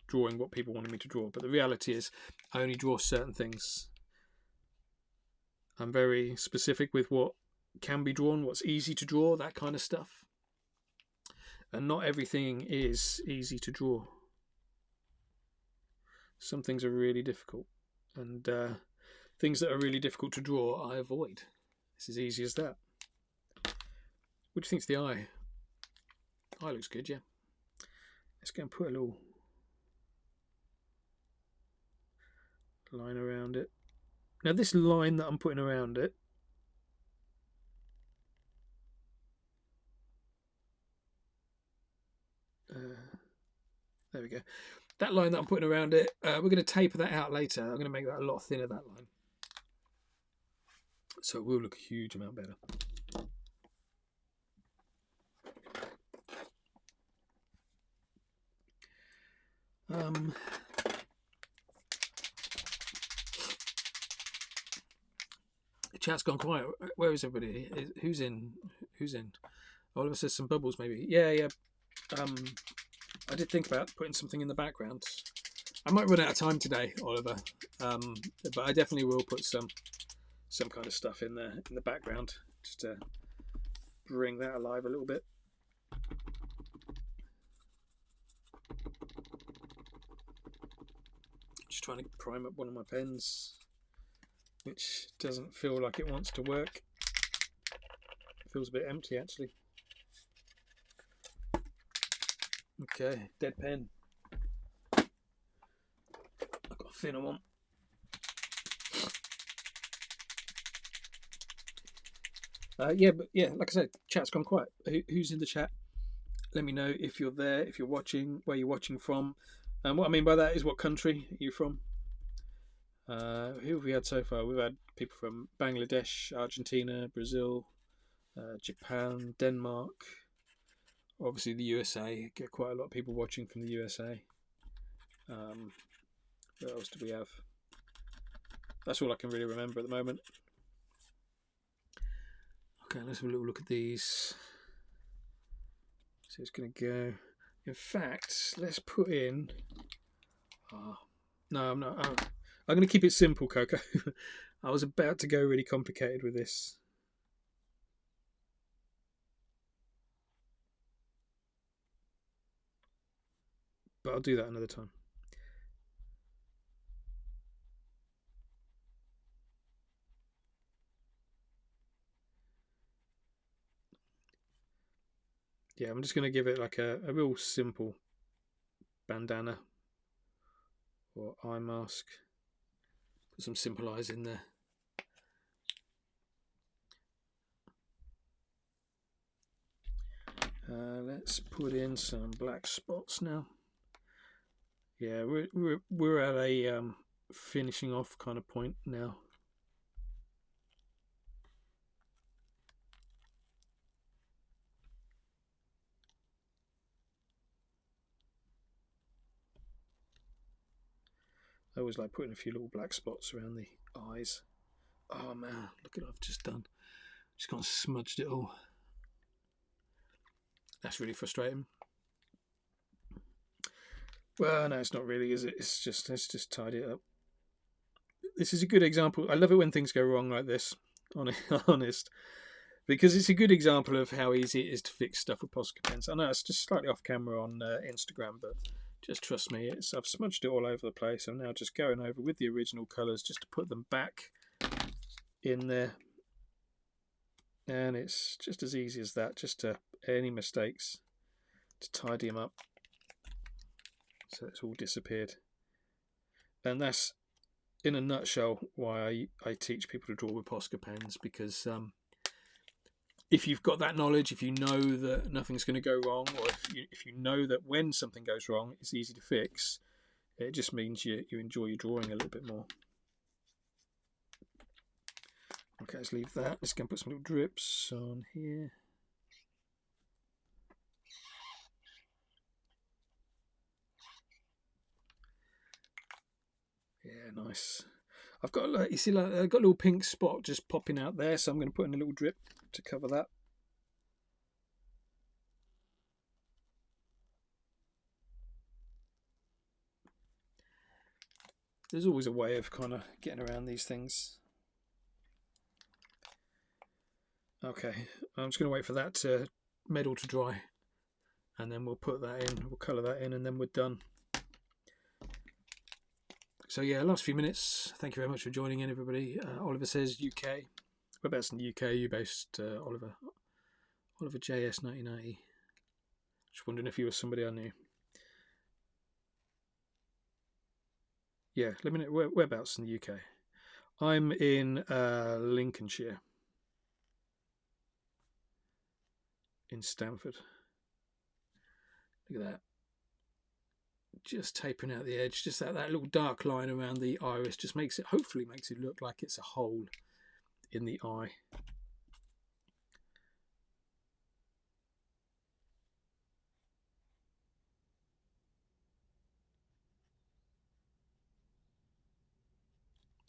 drawing what people wanted me to draw. But the reality is I only draw certain things. I'm very specific with what can be drawn, what's easy to draw, that kind of stuff. And not everything is easy to draw. Some things are really difficult, and things that are really difficult to draw I avoid. It's as easy as that. What do you think's the eye? Eye looks good, yeah. Let's go and put a little line around it. Now this line that I'm putting around it, there we go. That line that I'm putting around it, we're going to taper that out later. I'm going to make that a lot thinner, that line. So it will look a huge amount better. The chat's gone quiet. Where is everybody? Who's in? Who's in? Oliver says some bubbles, maybe. Yeah. I did think about putting something in the background. I might run out of time today, Oliver, but I definitely will put some kind of stuff in there in the background just to bring that alive a little bit. Just trying to prime up one of my pens, which doesn't feel like it wants to work. It feels a bit empty, actually. Okay, dead pen. I've got a thinner one. Yeah, but yeah, like I said, chat's gone quiet. Who's in the chat? Let me know if you're there, if you're watching, where you're watching from. And what I mean by that is what country are you from? Who have we had so far? We've had people from Bangladesh, Argentina, Brazil, Japan, Denmark, obviously the USA. Get quite a lot of people watching from the USA. What else do we have? That's all I can really remember at the moment. Okay, let's have a little look at these. So it's going to go. In fact, let's put in. Oh, no, I'm not. I'm going to keep it simple, Coco. I was about to go really complicated with this. But I'll do that another time. Yeah, I'm just going to give it like a real simple bandana or eye mask. Put some simple eyes in there. Let's put in some black spots now. Yeah, we're at a finishing off kind of point now. I always like putting a few little black spots around the eyes. Oh man, look at what I've just done. Just kind of smudged it all. That's really frustrating. Well, no, it's not really, is it? It's just, let's just tidy it up. This is a good example. I love it when things go wrong like this, honest. Because it's a good example of how easy it is to fix stuff with Posca pens. I know it's just slightly off camera on Instagram, but just trust me, I've smudged it all over the place. I'm now just going over with the original colours just to put them back in there. And it's just as easy as that, just to any mistakes, to tidy them up. So it's all disappeared. And that's, in a nutshell, why I teach people to draw with Posca pens, because if you've got that knowledge, if you know that nothing's going to go wrong, or if you know that when something goes wrong, it's easy to fix, it just means you enjoy your drawing a little bit more. Okay, let's leave that. Let's go and put some little drips on here. Yeah, nice. I've got, you see, like, I've got a little pink spot just popping out there, so I'm going to put in a little drip to cover that. There's always a way of kind of getting around these things. Okay, I'm just going to wait for that metal to dry, and then we'll put that in, we'll colour that in, and then we're done. So yeah, last few minutes. Thank you very much for joining in, everybody. Oliver says UK. Whereabouts in the UK are you based, Oliver? Oliver JS 1990. Just wondering if you were somebody I knew. Yeah, let me know whereabouts in the UK. I'm in Lincolnshire, in Stamford. Look at that. Just tapering out the edge, just that little dark line around the iris just makes it, hopefully makes it look like it's a hole in the eye.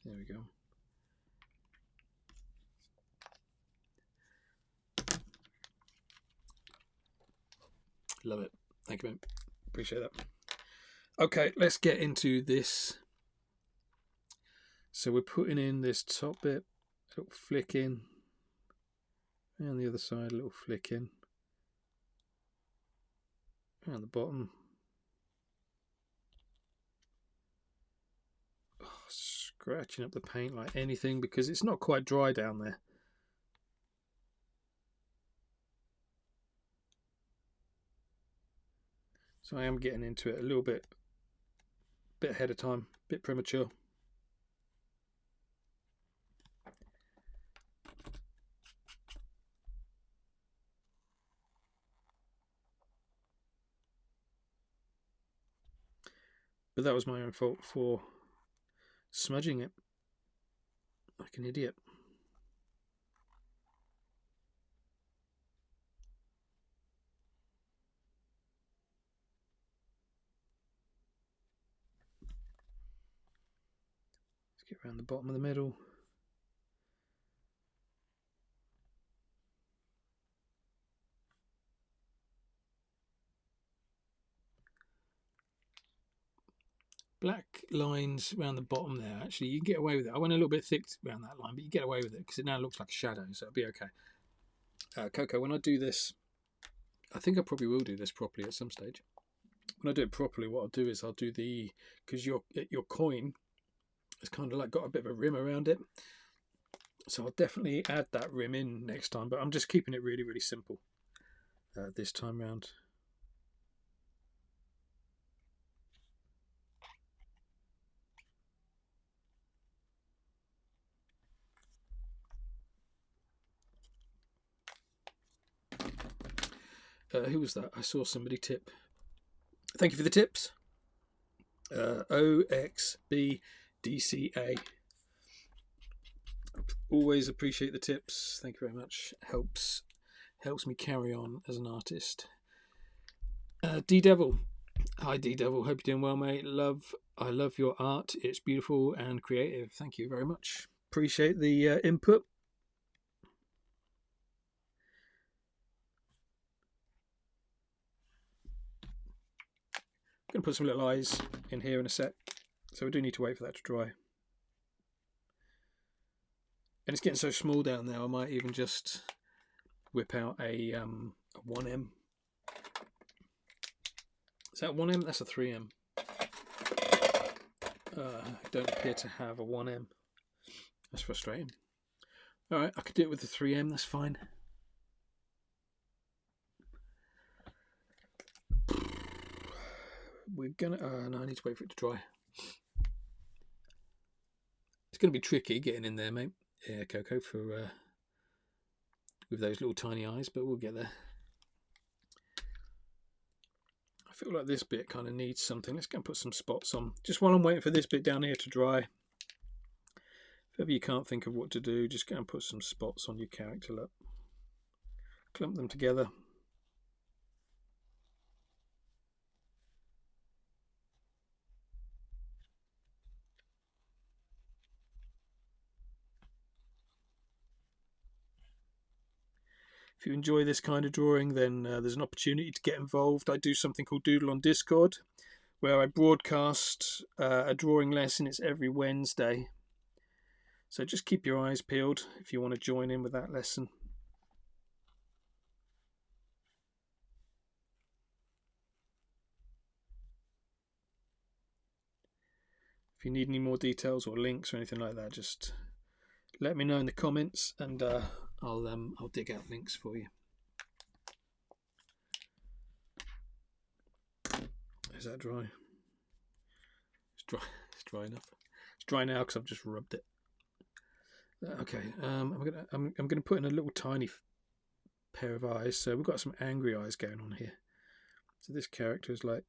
There we go. Love it. Thank you, man. Appreciate that. Okay, let's get into this. So we're putting in this top bit, a little flick in, and the other side, a little flick in, and the bottom. Oh, scratching up the paint like anything because it's not quite dry down there. So I am getting into it a little bit ahead of time, a bit premature. But that was my own fault for smudging it like an idiot. Let's get around the bottom of the middle. Black lines around the bottom there. Actually, you can get away with it. I went a little bit thick around that line, but you get away with it because it now looks like a shadow, so it'll be okay. Coco, when I do this, I think I probably will do this properly at some stage. When I do it properly, what I'll do is I'll do because your coin has kind of like got a bit of a rim around it, so I'll definitely add that rim in next time. But I'm just keeping it really, really simple this time round. Who was that? I saw somebody tip. Thank you for the tips. OXBDCA. Always appreciate the tips. Thank you very much. Helps me carry on as an artist. D Devil. Hi D Devil. Hope you're doing well, mate. I love your art. It's beautiful and creative. Thank you very much. Appreciate the input. I'm going to put some little eyes in here in a sec, so we do need to wait for that to dry. And it's getting so small down there, I might even just whip out a 1M. Is that 1M? That's a 3M. I don't appear to have a 1M. That's frustrating. Alright, I could do it with the 3M, that's fine. We're gonna... no, I need to wait for it to dry. It's going to be tricky getting in there, mate. Yeah, Coco, for with those little tiny eyes, but we'll get there. I feel like this bit kind of needs something. Let's go and put some spots on. Just while I'm waiting for this bit down here to dry. If ever you can't think of what to do, just go and put some spots on your character. Look. Clump them together. If you enjoy this kind of drawing, then there's an opportunity to get involved. I do something called Doodle on Discord, where I broadcast a drawing lesson. It's every Wednesday. So just keep your eyes peeled if you want to join in with that lesson. If you need any more details or links or anything like that, just let me know in the comments, and I'll dig out links for you. Is that dry? It's dry. It's dry enough. It's dry now because I've just rubbed it. Okay. I'm gonna put in a little tiny pair of eyes. So we've got some angry eyes going on here. So this character is like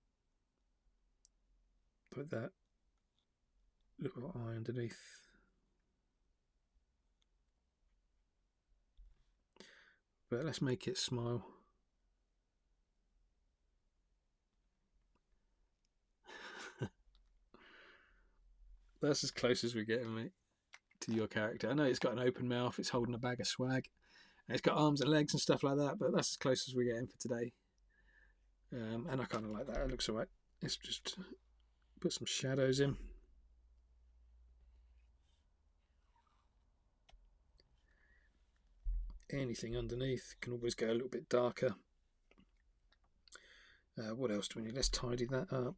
that little eye underneath. But let's make it smile. That's as close as we're getting, mate, to your character. I know it's got an open mouth, it's holding a bag of swag, and it's got arms and legs and stuff like that, but that's as close as we're getting for today. And I kind of like that. It looks alright. Let's just put some shadows in. Anything underneath can always go a little bit darker. What else do we need? Let's tidy that up.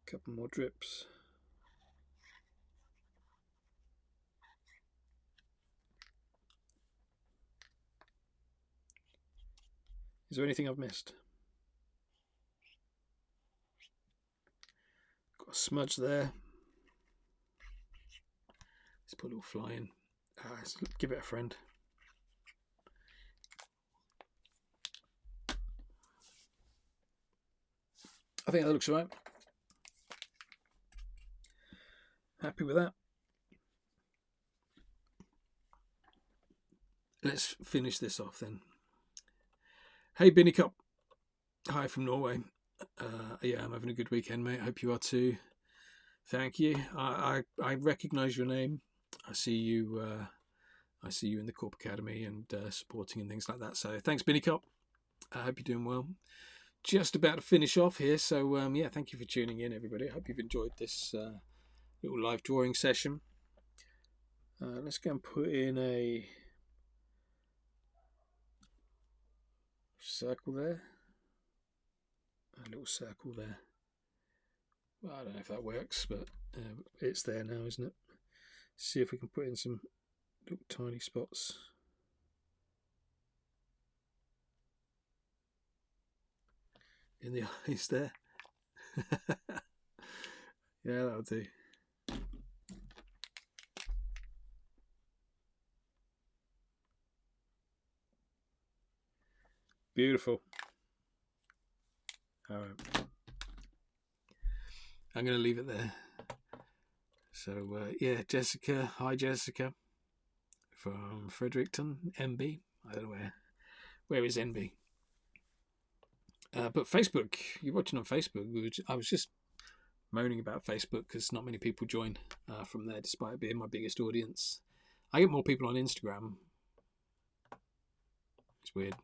A couple more drips. Is there anything I've missed? Got a smudge there. Let's put a little fly in. Let's give it a friend. I think that looks right. Happy with that. Let's finish this off then. Hey, Binny Cup. Hi from Norway. Yeah, I'm having a good weekend, mate. I hope you are too. Thank you. I recognise your name. I see you. I see you in the Korp Academy and supporting and things like that. So thanks, Binny Cup. I hope you're doing well. Just about to finish off here. So yeah, thank you for tuning in, everybody. I hope you've enjoyed this little live drawing session. Let's go and put in a circle there. A little circle there. Well, I don't know if that works, but it's there now, isn't it? See if we can put in some little tiny spots. In the eyes there. Yeah, that'll do. Beautiful. All right. I'm going to leave it there. So, yeah, Jessica. Hi, Jessica. From Fredericton, NB. I don't know where is NB. But Facebook, you're watching on Facebook. I was just moaning about Facebook because not many people join from there, despite it being my biggest audience. I get more people on Instagram. It's weird.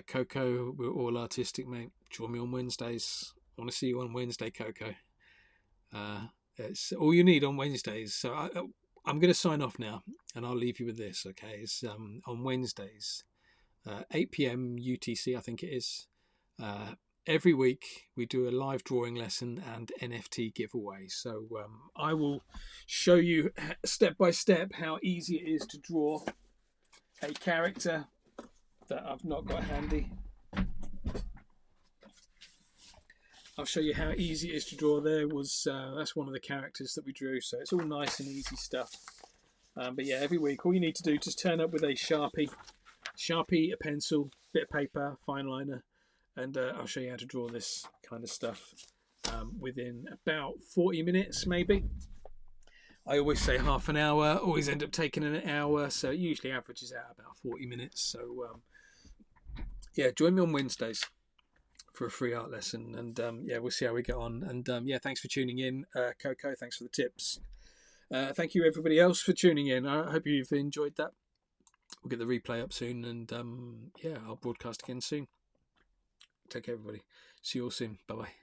Coco, we're all artistic, mate. Join me on Wednesdays. I want to see you on Wednesday, Coco. It's all you need on Wednesdays. So I'm going to sign off now, and I'll leave you with this. Okay, it's on Wednesdays, 8 p.m. UTC, I think it is. Every week we do a live drawing lesson and NFT giveaway. So I will show you step by step how easy it is to draw a character that I've not got handy. I'll show you how easy it is to draw. That's one of the characters that we drew, so it's all nice and easy stuff. But yeah, every week all you need to do is just turn up with a Sharpie, a pencil, bit of paper, fine liner, and I'll show you how to draw this kind of stuff within about 40 minutes maybe. I always say half an hour, always end up taking an hour, so it usually averages out about 40 minutes. So yeah, join me on Wednesdays for a free art lesson, and yeah, we'll see how we get on. And yeah, thanks for tuning in, Coco. Thanks for the tips. Thank you everybody else for tuning in. I hope you've enjoyed that. We'll get the replay up soon, and yeah, I'll broadcast again soon. Take care, everybody. See you all soon. Bye bye.